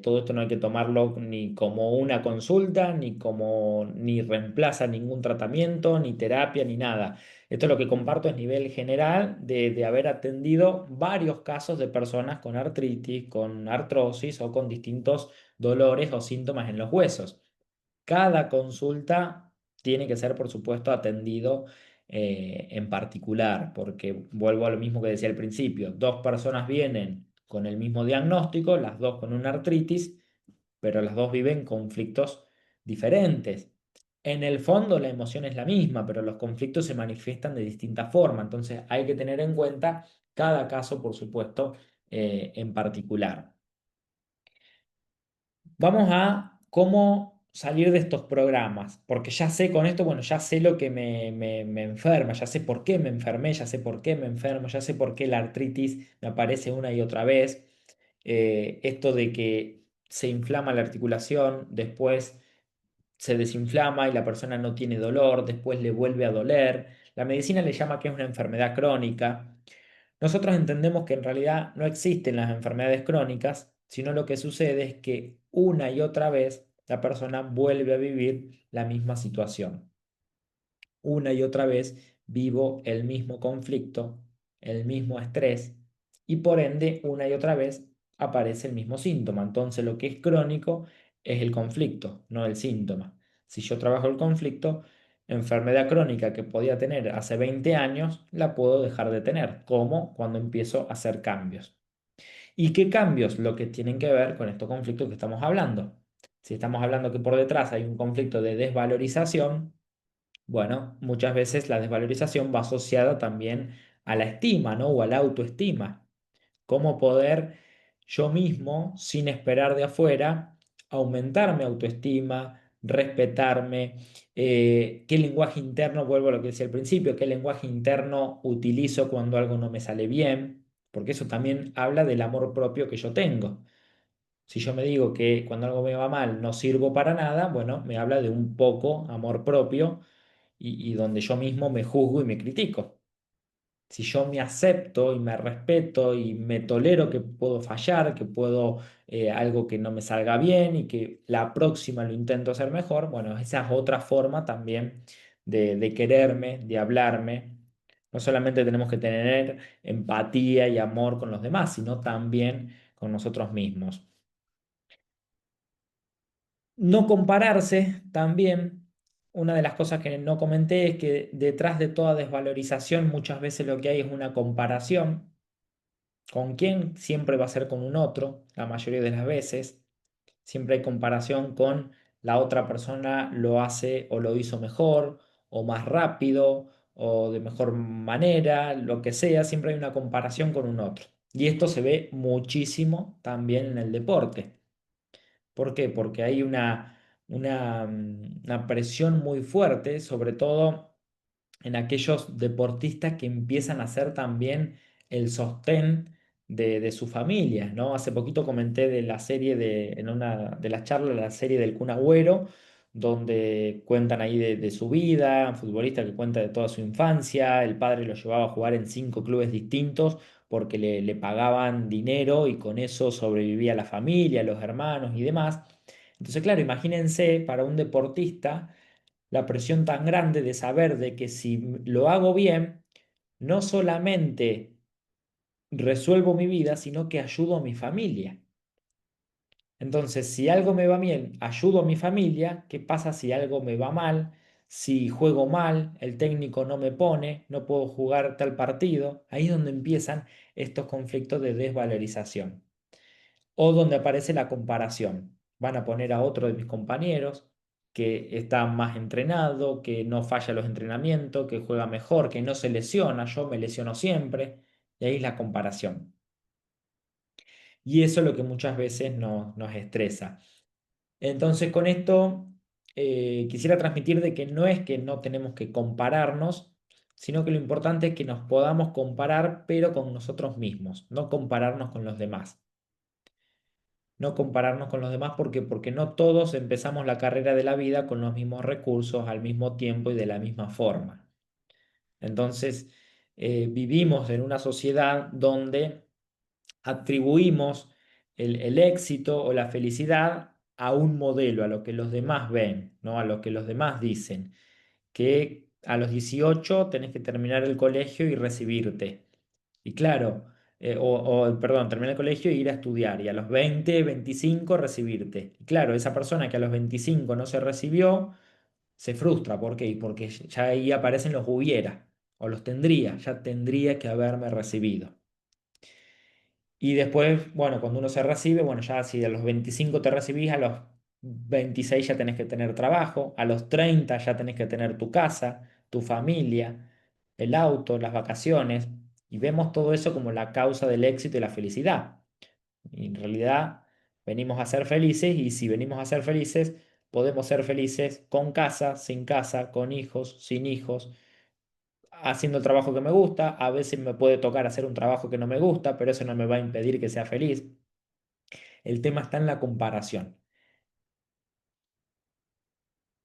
A: Todo esto no hay que tomarlo ni como una consulta, ni reemplaza ningún tratamiento, ni terapia, ni nada. Esto lo que comparto es nivel general de haber atendido varios casos de personas con artritis, con artrosis o con distintos dolores o síntomas en los huesos. Cada consulta tiene que ser, por supuesto, atendido en particular, porque vuelvo a lo mismo que decía al principio, dos personas vienen con el mismo diagnóstico, las dos con una artritis, pero las dos viven conflictos diferentes. En el fondo la emoción es la misma, pero los conflictos se manifiestan de distinta forma, entonces hay que tener en cuenta cada caso, por supuesto, en particular. Vamos a cómo salir de estos programas, porque ya sé con esto, bueno, ya sé lo que me enferma, ya sé por qué me enfermé, ya sé por qué me enfermo, ya sé por qué la artritis me aparece una y otra vez. Esto de que se inflama la articulación, después se desinflama y la persona no tiene dolor, después le vuelve a doler. La medicina le llama que es una enfermedad crónica. Nosotros entendemos que en realidad no existen las enfermedades crónicas, sino lo que sucede es que una y otra vez la persona vuelve a vivir la misma situación. Una y otra vez vivo el mismo conflicto, el mismo estrés y por ende una y otra vez aparece el mismo síntoma. Entonces lo que es crónico es el conflicto, no el síntoma. Si yo trabajo el conflicto, enfermedad crónica que podía tener hace 20 años, la puedo dejar de tener, como cuando empiezo a hacer cambios. ¿Y qué cambios? Lo que tienen que ver con estos conflictos que estamos hablando. Si estamos hablando que por detrás hay un conflicto de desvalorización, bueno, muchas veces la desvalorización va asociada también a la estima, ¿no? O a la autoestima. Cómo poder yo mismo, sin esperar de afuera, aumentar mi autoestima, respetarme, qué lenguaje interno, vuelvo a lo que decía al principio, qué lenguaje interno utilizo cuando algo no me sale bien, porque eso también habla del amor propio que yo tengo. Si yo me digo que cuando algo me va mal no sirvo para nada, bueno, me habla de un poco amor propio y donde yo mismo me juzgo y me critico. Si yo me acepto y me respeto y me tolero que puedo fallar, que puedo algo que no me salga bien y que la próxima lo intento hacer mejor, bueno, esa es otra forma también de quererme, de hablarme. No solamente tenemos que tener empatía y amor con los demás, sino también con nosotros mismos. No compararse también, una de las cosas que no comenté es que detrás de toda desvalorización muchas veces lo que hay es una comparación. ¿Con quién? Siempre va a ser con un otro, la mayoría de las veces. Siempre hay comparación con la otra persona lo hace o lo hizo mejor o más rápido o de mejor manera, lo que sea, siempre hay una comparación con un otro. Y esto se ve muchísimo también en el deporte. ¿Por qué? Porque hay una presión muy fuerte, sobre todo en aquellos deportistas que empiezan a ser también el sostén de sus familias, ¿no? Hace poquito comenté de la serie en una de las charlas, la serie del Kun Agüero, donde cuentan ahí de su vida, un futbolista que cuenta de toda su infancia, el padre lo llevaba a jugar en 5 clubes distintos porque le pagaban dinero y con eso sobrevivía la familia, los hermanos y demás. Entonces, claro, imagínense para un deportista la presión tan grande de saber de que si lo hago bien, no solamente resuelvo mi vida, sino que ayudo a mi familia. Entonces, si algo me va bien, ayudo a mi familia. ¿Qué pasa si algo me va mal? Si juego mal, el técnico no me pone, no puedo jugar tal partido. Ahí es donde empiezan estos conflictos de desvalorización. O donde aparece la comparación. Van a poner a otro de mis compañeros que está más entrenado, que no falla los entrenamientos, que juega mejor, que no se lesiona, yo me lesiono siempre. Y ahí es la comparación. Y eso es lo que muchas veces nos estresa. Entonces, con esto quisiera transmitir de que no es que no tenemos que compararnos, sino que lo importante es que nos podamos comparar, pero con nosotros mismos, no compararnos con los demás. No compararnos con los demás porque no todos empezamos la carrera de la vida con los mismos recursos al mismo tiempo y de la misma forma. Entonces, vivimos en una sociedad donde atribuimos el éxito o la felicidad a un modelo, a lo que los demás ven, ¿no? A lo que los demás dicen, que a los 18 tenés que terminar el colegio y recibirte. Y claro, perdón, terminar el colegio e ir a estudiar, y a los 20 25 recibirte. Y claro, esa persona que a los 25 no se recibió, se frustra. ¿Por qué? Porque ya ahí aparecen los hubiera, o los tendría, ya tendría que haberme recibido. Y después, bueno, cuando uno se recibe, bueno, ya si a los 25 te recibís, a los 26 ya tenés que tener trabajo, a los 30 ya tenés que tener tu casa, tu familia, el auto, las vacaciones, y vemos todo eso como la causa del éxito y la felicidad. Y en realidad venimos a ser felices, y si venimos a ser felices, podemos ser felices con casa, con hijos, sin hijos, haciendo el trabajo que me gusta. A veces me puede tocar hacer un trabajo que no me gusta, pero eso no me va a impedir que sea feliz. El tema está en la comparación.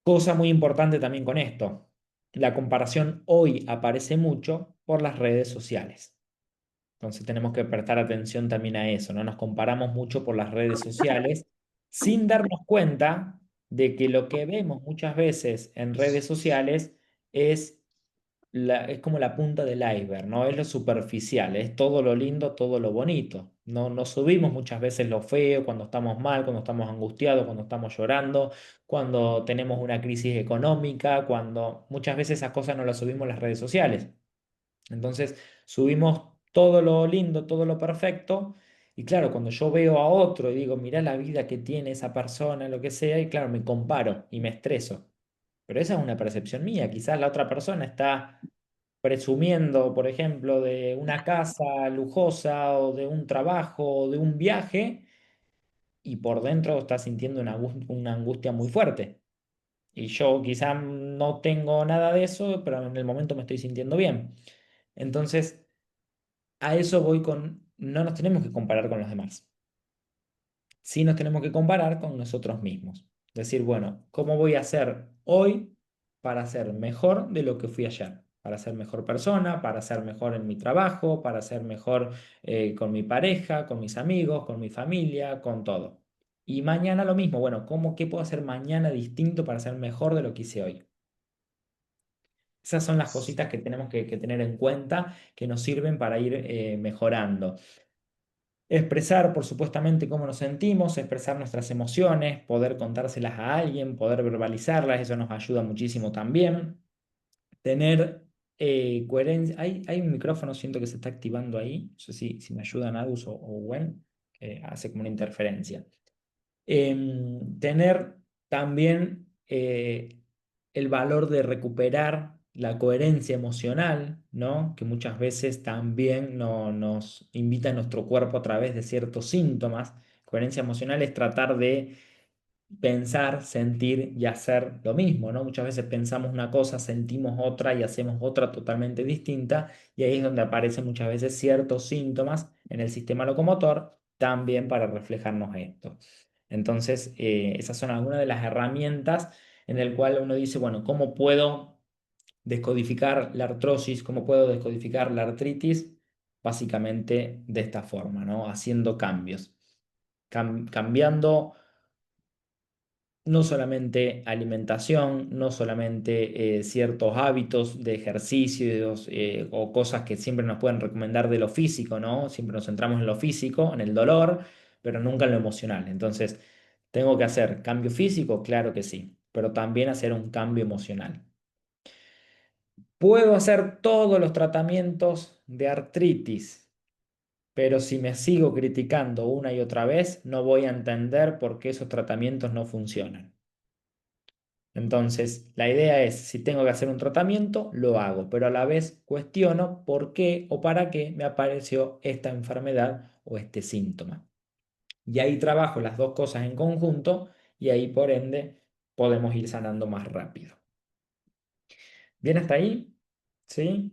A: Cosa muy importante también con esto. La comparación hoy aparece mucho por las redes sociales. Entonces tenemos que prestar atención también a eso, ¿no? Nos comparamos mucho por las redes sociales sin darnos cuenta de que lo que vemos muchas veces en redes sociales es es como la punta del iceberg, ¿no? Es lo superficial, es todo lo lindo, todo lo bonito. No subimos muchas veces lo feo, cuando estamos mal, cuando estamos angustiados, cuando estamos llorando, cuando tenemos una crisis económica, cuando muchas veces esas cosas no las subimos en las redes sociales. Entonces subimos todo lo lindo, todo lo perfecto. Y claro, cuando yo veo a otro y digo, mirá la vida que tiene esa persona, lo que sea, y claro, me comparo y me estreso. Pero esa es una percepción mía. Quizás la otra persona está presumiendo, por ejemplo, de una casa lujosa o de un trabajo o de un viaje, y por dentro está sintiendo una angustia muy fuerte. Y yo quizás no tengo nada de eso, pero en el momento me estoy sintiendo bien. Entonces, a eso voy con, no nos tenemos que comparar con los demás. Sí nos tenemos que comparar con nosotros mismos. Decir, bueno, ¿cómo voy a hacer hoy para ser mejor de lo que fui ayer? Para ser mejor persona, para ser mejor en mi trabajo, para ser mejor con mi pareja, con mis amigos, con mi familia, con todo. Y mañana lo mismo. Bueno, ¿qué puedo hacer mañana distinto para ser mejor de lo que hice hoy? Esas son las cositas que tenemos que tener en cuenta, que nos sirven para ir mejorando. Expresar, por supuestamente, cómo nos sentimos, expresar nuestras emociones, poder contárselas a alguien, poder verbalizarlas, eso nos ayuda muchísimo también. Tener coherencia. Hay un micrófono, siento que se está activando ahí. No sé si me ayudan Adus o Gwen, que hace como una interferencia. Tener también el valor de recuperar la coherencia emocional, ¿no? Que muchas veces también nos invita a nuestro cuerpo a través de ciertos síntomas. Coherencia emocional es tratar de pensar, sentir y hacer lo mismo, ¿no? Muchas veces pensamos una cosa, sentimos otra y hacemos otra totalmente distinta, y ahí es donde aparecen muchas veces ciertos síntomas en el sistema locomotor también para reflejarnos esto. Entonces, esas son algunas de las herramientas en el cual uno dice, bueno, ¿cómo puedo descodificar la artrosis? ¿Cómo puedo descodificar la artritis? Básicamente de esta forma, ¿no? Haciendo cambios. Cambiando no solamente alimentación, no solamente ciertos hábitos de ejercicios o cosas que siempre nos pueden recomendar de lo físico, ¿no? Siempre nos centramos en lo físico, en el dolor, pero nunca en lo emocional. Entonces, ¿tengo que hacer cambio físico? Claro que sí, pero también hacer un cambio emocional. Puedo hacer todos los tratamientos de artritis, pero si me sigo criticando una y otra vez, no voy a entender por qué esos tratamientos no funcionan. Entonces, la idea es, si tengo que hacer un tratamiento, lo hago, pero a la vez cuestiono por qué o para qué me apareció esta enfermedad o este síntoma. Y ahí trabajo las dos cosas en conjunto, y ahí por ende podemos ir sanando más rápido. ¿Bien hasta ahí? ¿Sí?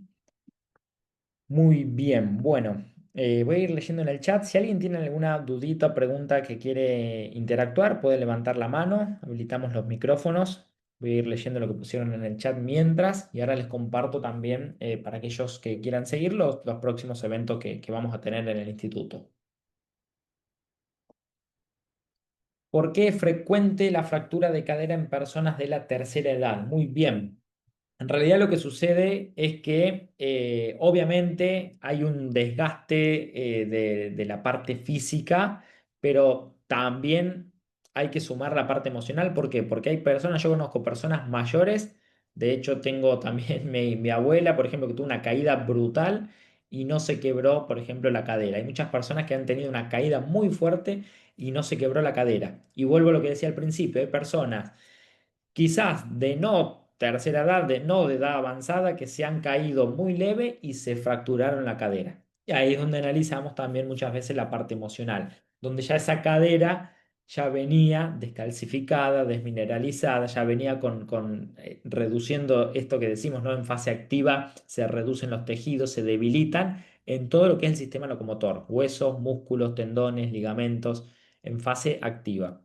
A: Muy bien. Bueno, voy a ir leyendo en el chat. Si alguien tiene alguna dudita, pregunta que quiere interactuar, puede levantar la mano. Habilitamos los micrófonos. Voy a ir leyendo lo que pusieron en el chat mientras y ahora les comparto también para aquellos que quieran seguir los próximos eventos que vamos a tener en el instituto. ¿Por qué es frecuente la fractura de cadera en personas de la tercera edad? Muy bien. En realidad lo que sucede es que obviamente hay un desgaste de la parte física, pero también hay que sumar la parte emocional. ¿Por qué? Porque hay personas, yo conozco personas mayores, de hecho tengo también mi abuela, por ejemplo, que tuvo una caída brutal y no se quebró, por ejemplo, la cadera. Hay muchas personas que han tenido una caída muy fuerte y no se quebró la cadera. Y vuelvo a lo que decía al principio, hay personas quizás de no tercera edad, de no de edad avanzada, que se han caído muy leve y se fracturaron la cadera. Y ahí es donde analizamos también muchas veces la parte emocional, donde ya esa cadera ya venía descalcificada, desmineralizada, ya venía reduciendo esto que decimos, ¿no? En fase activa se reducen los tejidos, se debilitan en todo lo que es el sistema locomotor, huesos, músculos, tendones, ligamentos, en fase activa.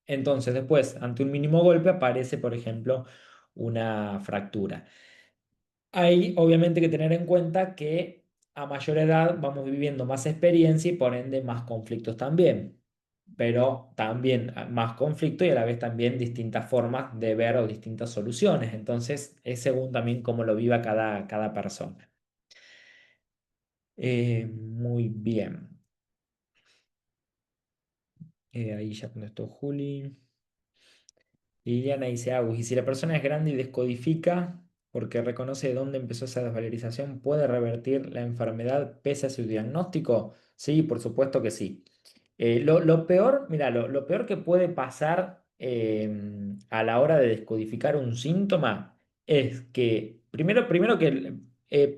A: Entonces, después, ante un mínimo golpe, aparece, por ejemplo, una fractura. Hay obviamente que tener en cuenta que a mayor edad vamos viviendo más experiencia y por ende más conflictos también. Pero también más conflicto y a la vez también distintas formas de ver o distintas soluciones. Entonces, es según también cómo lo viva cada persona. Muy bien. Ahí ya contestó Juli. Liliana dice, Agus, y si la persona es grande y descodifica porque reconoce de dónde empezó esa desvalorización, ¿puede revertir la enfermedad pese a su diagnóstico? Sí, por supuesto que sí. Lo peor, mira, lo peor que puede pasar a la hora de descodificar un síntoma es que, primero que,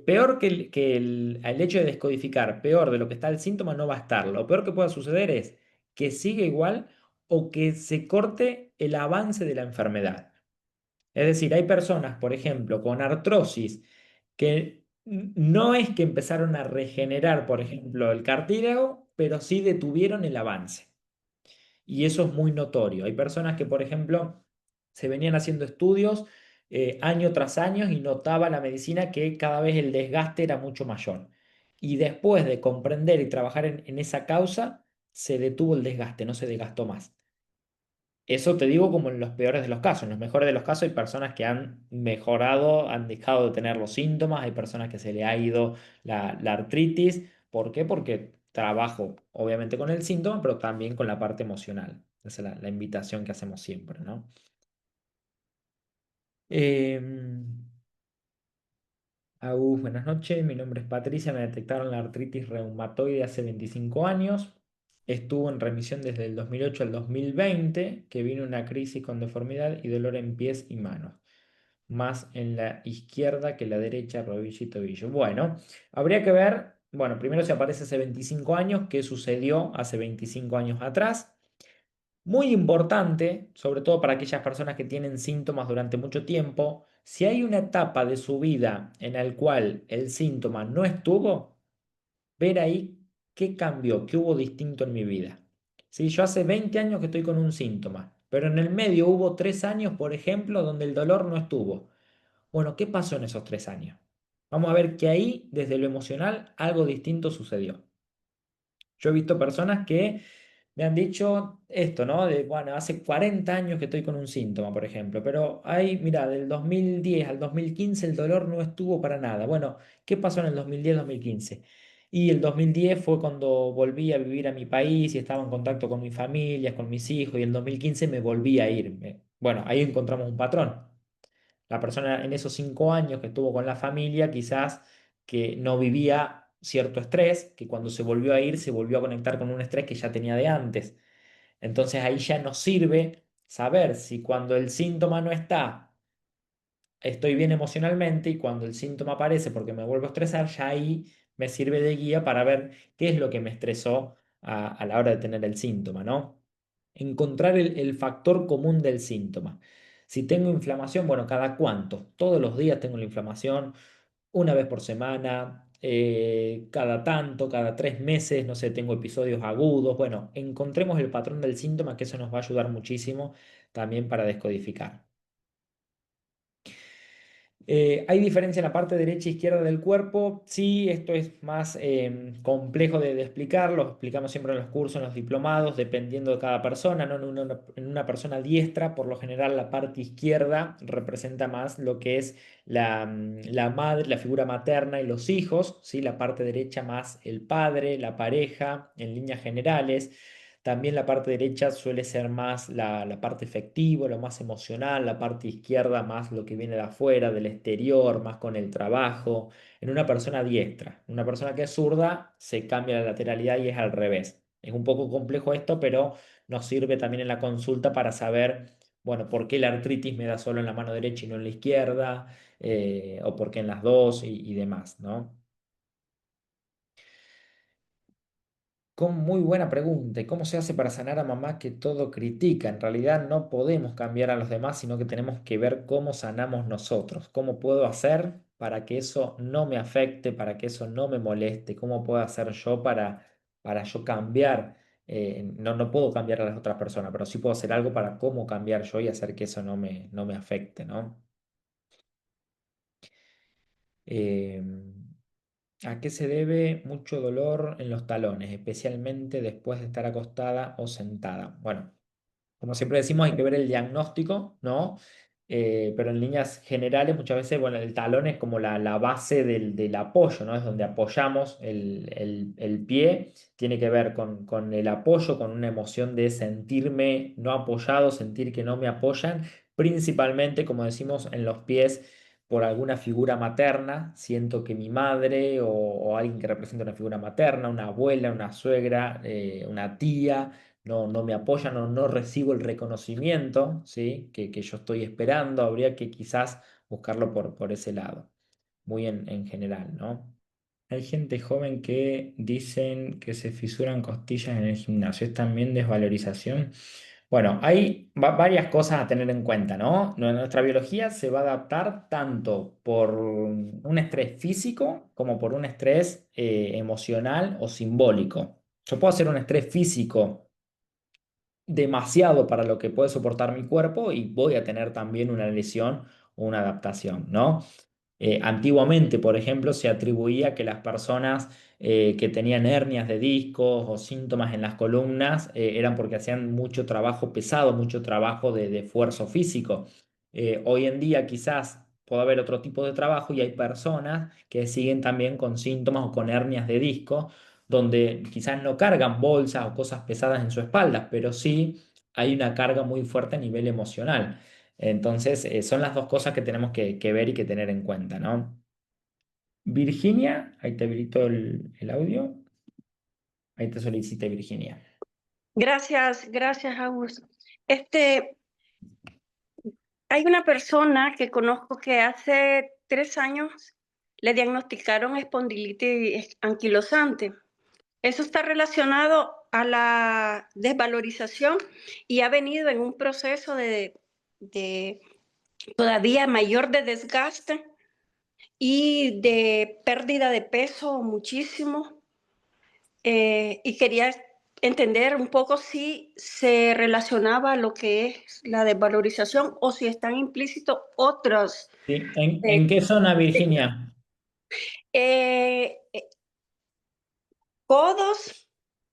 A: peor el hecho de descodificar, peor de lo que está el síntoma no va a estar. Lo peor que pueda suceder es que siga igual o que se corte el avance de la enfermedad. Es decir, hay personas, por ejemplo, con artrosis, que no es que empezaron a regenerar, por ejemplo, el cartílago, pero sí detuvieron el avance. Y eso es muy notorio. Hay personas que, por ejemplo, se venían haciendo estudios año tras año y notaba la medicina que cada vez el desgaste era mucho mayor. Y después de comprender y trabajar en esa causa, se detuvo el desgaste, no se desgastó más. Eso te digo como en los peores de los casos. En los mejores de los casos hay personas que han mejorado, han dejado de tener los síntomas, hay personas que se le ha ido la artritis. ¿Por qué? Porque trabajo obviamente con el síntoma, pero también con la parte emocional. Esa es la invitación que hacemos siempre, ¿no? Em, Buenas noches. Mi nombre es Patricia. Me detectaron la artritis reumatoide hace 25 años. Estuvo en remisión desde el 2008 al 2020, que vino una crisis con deformidad y dolor en pies y manos, más en la izquierda que la derecha, rodilla y tobillo. Bueno, habría que ver, bueno, primero si aparece hace 25 años, qué sucedió hace 25 años atrás. Muy importante, sobre todo para aquellas personas que tienen síntomas durante mucho tiempo, si hay una etapa de su vida en la cual el síntoma no estuvo, ver ahí qué cambió, qué hubo distinto en mi vida. Si yo hace 20 años que estoy con un síntoma, pero en el medio hubo 3 años, por ejemplo, donde el dolor no estuvo. Bueno, ¿qué pasó en esos 3 años? Vamos a ver que ahí, desde lo emocional, algo distinto sucedió. Yo he visto personas que me han dicho esto, ¿no? De, bueno, hace 40 años que estoy con un síntoma, por ejemplo, pero ahí, mira, del 2010 al 2015 el dolor no estuvo para nada. Bueno, ¿qué pasó en el 2010-2015? Y el 2010 fue cuando volví a vivir a mi país y estaba en contacto con mi familia, con mis hijos, y el 2015 me volví a ir. Bueno, ahí encontramos un patrón. La persona en esos 5 años que estuvo con la familia, quizás que no vivía cierto estrés, que cuando se volvió a ir se volvió a conectar con un estrés que ya tenía de antes. Entonces ahí ya nos sirve saber si cuando el síntoma no está, estoy bien emocionalmente y cuando el síntoma aparece porque me vuelvo a estresar, ya ahí me sirve de guía para ver qué es lo que me estresó a la hora de tener el síntoma, ¿no? Encontrar el factor común del síntoma. Si tengo inflamación, bueno, ¿cada cuánto? Todos los días tengo la inflamación, una vez por semana, cada tanto, cada 3 meses, no sé, tengo episodios agudos. Bueno, encontremos el patrón del síntoma, que eso nos va a ayudar muchísimo también para descodificar. ¿Hay diferencia en la parte derecha e izquierda del cuerpo? Sí, esto es más complejo de explicar, lo explicamos siempre en los cursos, en los diplomados, dependiendo de cada persona, ¿no? En una persona diestra, por lo general, la parte izquierda representa más lo que es la madre, la figura materna y los hijos, ¿sí? La parte derecha más el padre, la pareja, en líneas generales. También la parte derecha suele ser más la parte efectiva, lo más emocional, la parte izquierda más lo que viene de afuera, del exterior, más con el trabajo. En una persona diestra, una persona que es zurda, se cambia la lateralidad y es al revés. Es un poco complejo esto, pero nos sirve también en la consulta para saber, bueno, por qué la artritis me da solo en la mano derecha y no en la izquierda, o por qué en las dos y demás, ¿no? Muy buena pregunta. ¿Y cómo se hace para sanar a mamá que todo critica? En realidad no podemos cambiar a los demás, sino que tenemos que ver cómo sanamos nosotros. ¿Cómo puedo hacer para que eso no me afecte, para que eso no me moleste? ¿Cómo puedo hacer yo para yo cambiar? No puedo cambiar a las otras personas, pero sí puedo hacer algo para cómo cambiar yo y hacer que eso no me afecte, ¿no? ¿A qué se debe mucho dolor en los talones, especialmente después de estar acostada o sentada? Bueno, como siempre decimos, hay que ver el diagnóstico, ¿no? Pero en líneas generales, muchas veces, bueno, el talón es como la base del apoyo, ¿no? Es donde apoyamos el pie. Tiene que ver con el apoyo, con una emoción de sentirme no apoyado, sentir que no me apoyan, principalmente, como decimos, en los pies por alguna figura materna. Siento que mi madre o alguien que representa una figura materna, una abuela, una suegra, una tía no me apoyan o no recibo el reconocimiento, ¿sí? que yo estoy esperando, habría que quizás buscarlo por ese lado, muy en general, ¿no? Hay gente joven que dicen que se fisuran costillas en el gimnasio. ¿Es también desvalorización? Bueno, hay varias cosas a tener en cuenta, ¿no? Nuestra biología se va a adaptar tanto por un estrés físico como por un estrés emocional o simbólico. Yo puedo hacer un estrés físico demasiado para lo que puede soportar mi cuerpo y voy a tener también una lesión o una adaptación, ¿no? Antiguamente, por ejemplo, se atribuía que las personas que tenían hernias de discos o síntomas en las columnas eran porque hacían mucho trabajo pesado, mucho trabajo de esfuerzo físico. Hoy en día quizás puede haber otro tipo de trabajo y hay personas que siguen también con síntomas o con hernias de disco, donde quizás no cargan bolsas o cosas pesadas en su espalda, pero sí hay una carga muy fuerte a nivel emocional. Entonces, son las dos cosas que tenemos que ver y que tener en cuenta, ¿no? Virginia, ahí te habilito el audio. Ahí te solicité, Virginia.
B: Gracias, gracias, Augusto. Este, hay una persona que conozco que hace 3 años le diagnosticaron espondilitis anquilosante. Eso está relacionado a la desvalorización y ha venido en un proceso de todavía mayor de desgaste y de pérdida de peso muchísimo. Y quería entender un poco si se relacionaba a lo que es la desvalorización o si están implícitos otros
A: ¿Sí? ¿En
B: eh,
A: qué zona, Virginia?
B: eh, eh, codos,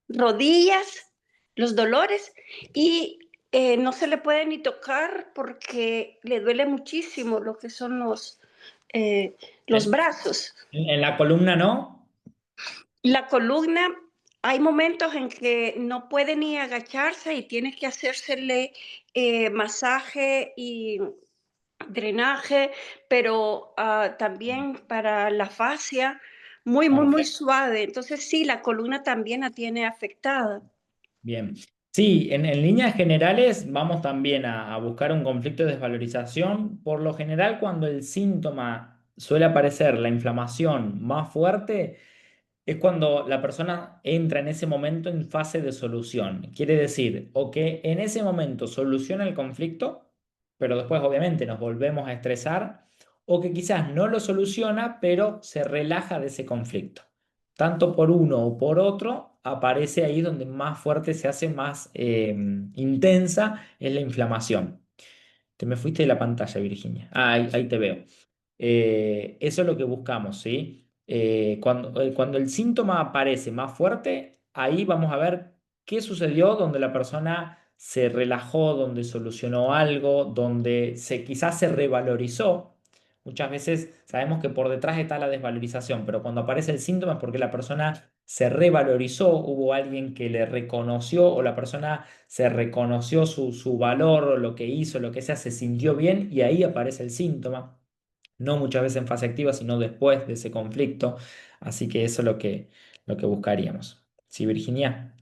B: rodillas, los dolores y no se le puede ni tocar porque le duele muchísimo lo que son los
A: ¿En,
B: brazos.
A: en la columna no?
B: La columna, hay momentos en que no puede ni agacharse y tienes que hacérsele masaje y drenaje, pero también para la fascia, muy, muy, muy
A: Perfecto.
B: suave. Entonces sí, la columna también la tiene afectada.
A: Bien. Sí, en líneas generales vamos también a buscar un conflicto de desvalorización. Por lo general, cuando el síntoma suele aparecer la inflamación más fuerte, es cuando la persona entra en ese momento en fase de solución. Quiere decir, o que en ese momento soluciona el conflicto, pero después obviamente nos volvemos a estresar, o que quizás no lo soluciona, pero se relaja de ese conflicto. Tanto por uno o por otro, aparece ahí donde más fuerte se hace, más intensa es la inflamación. Te me fuiste de la pantalla, Virginia. Ah, ahí te veo. Eso es lo que buscamos, ¿sí? Cuando el síntoma aparece más fuerte, ahí vamos a ver qué sucedió donde la persona se relajó, donde solucionó algo, donde quizás se revalorizó. Muchas veces sabemos que por detrás está la desvalorización, pero cuando aparece el síntoma es porque la persona se revalorizó, hubo alguien que le reconoció o la persona se reconoció su valor, lo que hizo, lo que sea, se sintió bien y ahí aparece el síntoma. No muchas veces en fase activa, sino después de ese conflicto. Así que eso es lo que buscaríamos. Sí, Virginia,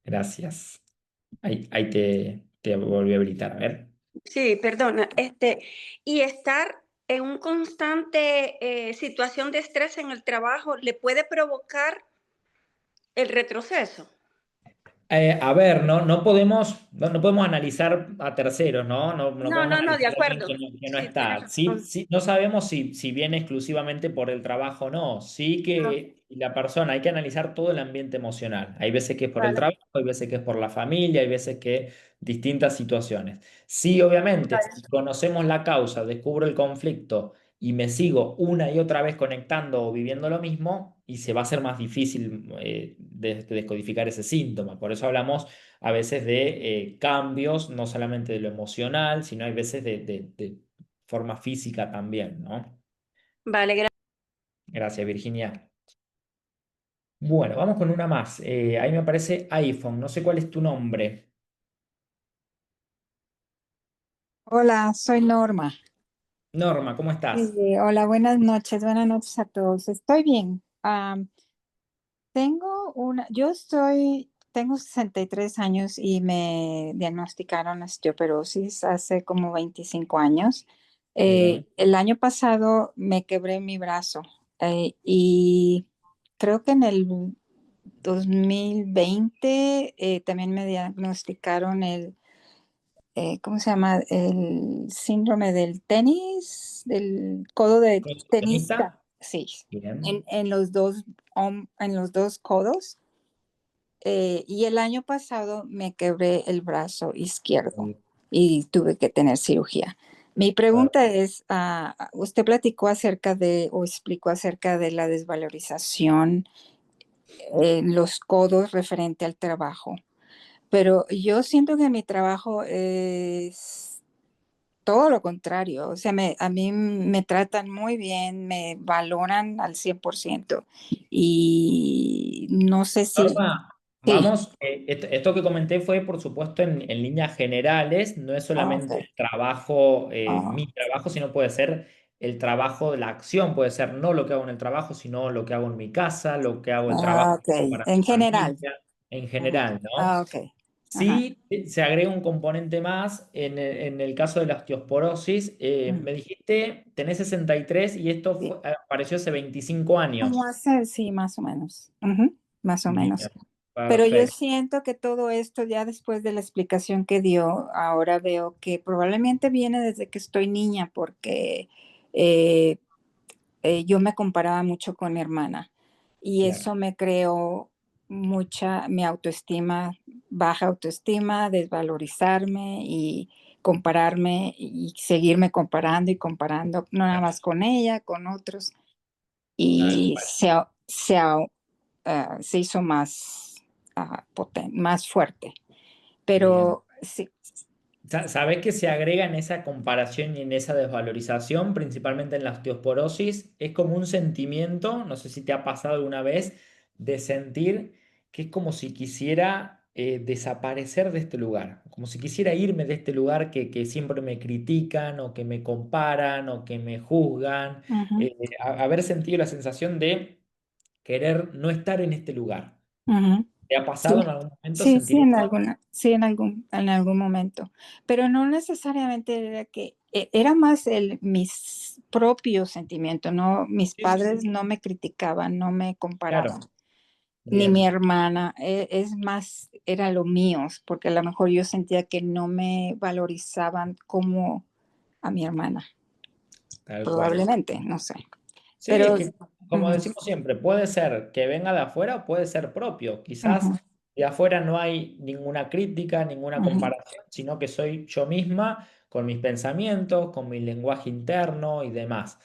A: gracias. Ahí te volví a habilitar. A ver.
B: Sí, perdona. Y estar en un constante situación de estrés en el trabajo le puede provocar el retroceso.
A: A ver, no podemos analizar a terceros, ¿no? No
B: No,
A: podemos
B: no, no, de
A: analizar a alguien
B: acuerdo.
A: que no
B: Sí, tienes
A: está. Sí,
B: razón.
A: sí, no sabemos si viene exclusivamente por el trabajo o no. Sí
B: No,
A: que la persona, hay que analizar todo el ambiente emocional. Hay veces que es por el
B: vale,
A: trabajo, hay veces que es por la familia, hay veces que distintas situaciones. Sí, obviamente, si
B: vale.
A: conocemos la causa, descubro el conflicto y me sigo una y otra vez conectando o viviendo lo mismo, y se va a hacer más difícil de descodificar ese síntoma. Por eso hablamos a veces de cambios, no solamente de lo emocional, sino hay veces de forma física también, ¿no?
B: Vale,
A: Gracias, Virginia. Bueno, vamos con una más. Ahí me aparece iPhone, no sé cuál es tu nombre.
C: Hola, soy Norma.
A: Norma, ¿cómo estás?
C: Hola, buenas noches a todos. Estoy bien. Tengo 63 años y me diagnosticaron osteoporosis hace como 25 años.
A: Bien.
C: El año pasado me quebré mi brazo y creo que en el 2020 también me diagnosticaron ¿cómo se llama? El síndrome del tenis, del codo de
A: ¿Tenista?
C: tenista, sí,
A: Bien.
C: en los dos codos. Y el año pasado me quebré el brazo izquierdo y tuve que tener cirugía. Mi pregunta es, usted platicó acerca de, o explicó acerca de la desvalorización en los codos referente al trabajo, pero yo siento que mi trabajo es todo lo contrario, o sea, a mí me tratan muy bien, me valoran al 100% y no sé si,
A: Norma,
C: sí,
A: vamos, esto que comenté fue, por supuesto, en líneas generales, no es
C: ok,
A: solamente el trabajo,
C: ah,
A: mi trabajo, sino puede ser el trabajo de la acción, puede ser no lo que hago en el trabajo, sino lo que hago en mi casa, lo que hago el trabajo
C: ok,
A: para mi
C: en general,
A: familia, en
C: ujú,
A: general, ¿no?
C: ok, ajá,
A: Sí, se agrega un componente más en el caso de la osteoporosis.
C: mm,
A: Me dijiste, tenés 63 y esto
C: sí,
A: apareció hace 25
C: como
A: años.
C: hace, sí, más o menos, ujú, más o
A: Bien,
C: menos. Pero yo
A: perfecto.
C: siento que todo esto, ya después de la explicación que dio, ahora veo que probablemente viene desde que estoy niña, porque eh, yo me comparaba mucho con mi hermana y
A: Claro.
C: eso me creó mi autoestima, baja autoestima, desvalorizarme y compararme y seguirme comparando y comparando, no nada más con ella, con otros,
A: Tal
C: y
A: cual.
C: se hizo más potente, más fuerte.
A: Bien.
C: Pero sí,
A: ¿Sabés que se agrega en esa comparación y en esa desvalorización, principalmente en la osteoporosis? Es como un sentimiento, no sé si te ha pasado alguna vez, de sentir que es como si quisiera desaparecer de este lugar, como si quisiera irme de este lugar que siempre me critican o que me comparan o que me juzgan.
C: ujú,
A: Haber sentido la sensación de querer no estar en este lugar.
C: ujú.
A: ¿Te ha
C: Sí,
A: pasado en algún momento
C: sí,
A: sentir
C: sí,
A: eso?
C: en algún momento, pero no necesariamente era que, era más mis propios sentimientos, no, mis
A: Sí, sí,
C: padres
A: sí.
C: no me criticaban, no me comparaban,
A: Claro.
C: ni mi
A: Bien,
C: hermana, es más, era lo mío, porque a lo mejor yo sentía que no me valorizaban como a mi hermana,
A: tal cual.
C: probablemente, no sé,
A: Sí, es
C: pero,
A: que, como
C: ujú,
A: decimos siempre, puede ser que venga de afuera o puede ser propio. Quizás
C: ujú,
A: de afuera no hay ninguna crítica, ninguna
C: ujú,
A: comparación, sino que soy yo misma con mis pensamientos, con mi lenguaje interno y demás.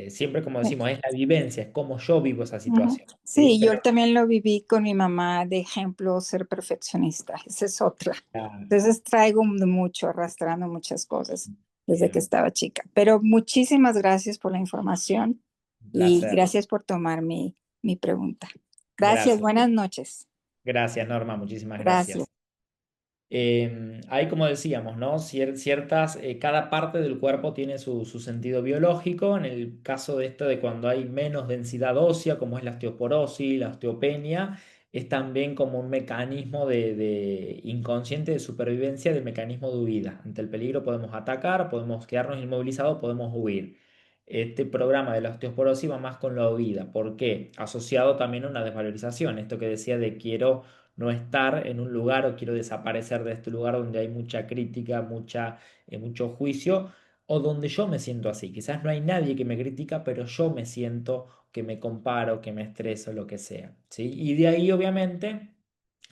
A: Siempre como
C: Sí.
A: decimos, es la vivencia, es como yo vivo esa
C: Ujú.
A: situación, ¿sí?
C: Sí, yo también lo viví con mi mamá de ejemplo, ser perfeccionista. Esa es otra.
A: Claro,
C: Entonces traigo de mucho, arrastrando muchas cosas desde que
A: bien,
C: estaba chica. Pero muchísimas gracias por la información
A: un
C: y
A: placer.
C: gracias por tomar mi pregunta. Gracias,
A: Gracias,
C: buenas noches.
A: gracias Norma, muchísimas
C: Gracias.
A: gracias. Hay, como decíamos, ¿no? Ciertas, cada parte del cuerpo tiene su sentido biológico. En el caso de esto de cuando hay menos densidad ósea, como es la osteoporosis, la osteopenia, es también como un mecanismo de inconsciente de supervivencia del mecanismo de huida. Ante el peligro podemos atacar, podemos quedarnos inmovilizados, podemos huir. Este programa de la osteoporosis va más con la huida. ¿Por qué? Asociado también a una desvalorización. Esto que decía de quiero no estar en un lugar o quiero desaparecer de este lugar donde hay mucha crítica, mucho juicio o donde yo me siento así. Quizás no hay nadie que me critica, pero yo me siento que me comparo, que me estreso, lo que sea, ¿sí? Y de ahí obviamente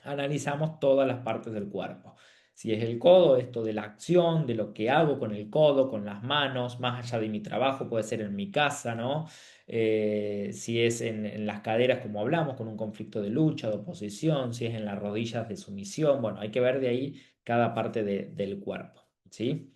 A: analizamos todas las partes del cuerpo. Si es el codo, esto de la acción, de lo que hago con el codo, con las manos, más allá de mi trabajo, puede ser en mi casa, ¿no? Si es en las caderas, como hablamos, con un conflicto de lucha, de oposición, si es en las rodillas de sumisión, bueno, hay que ver de ahí cada parte del cuerpo, ¿sí?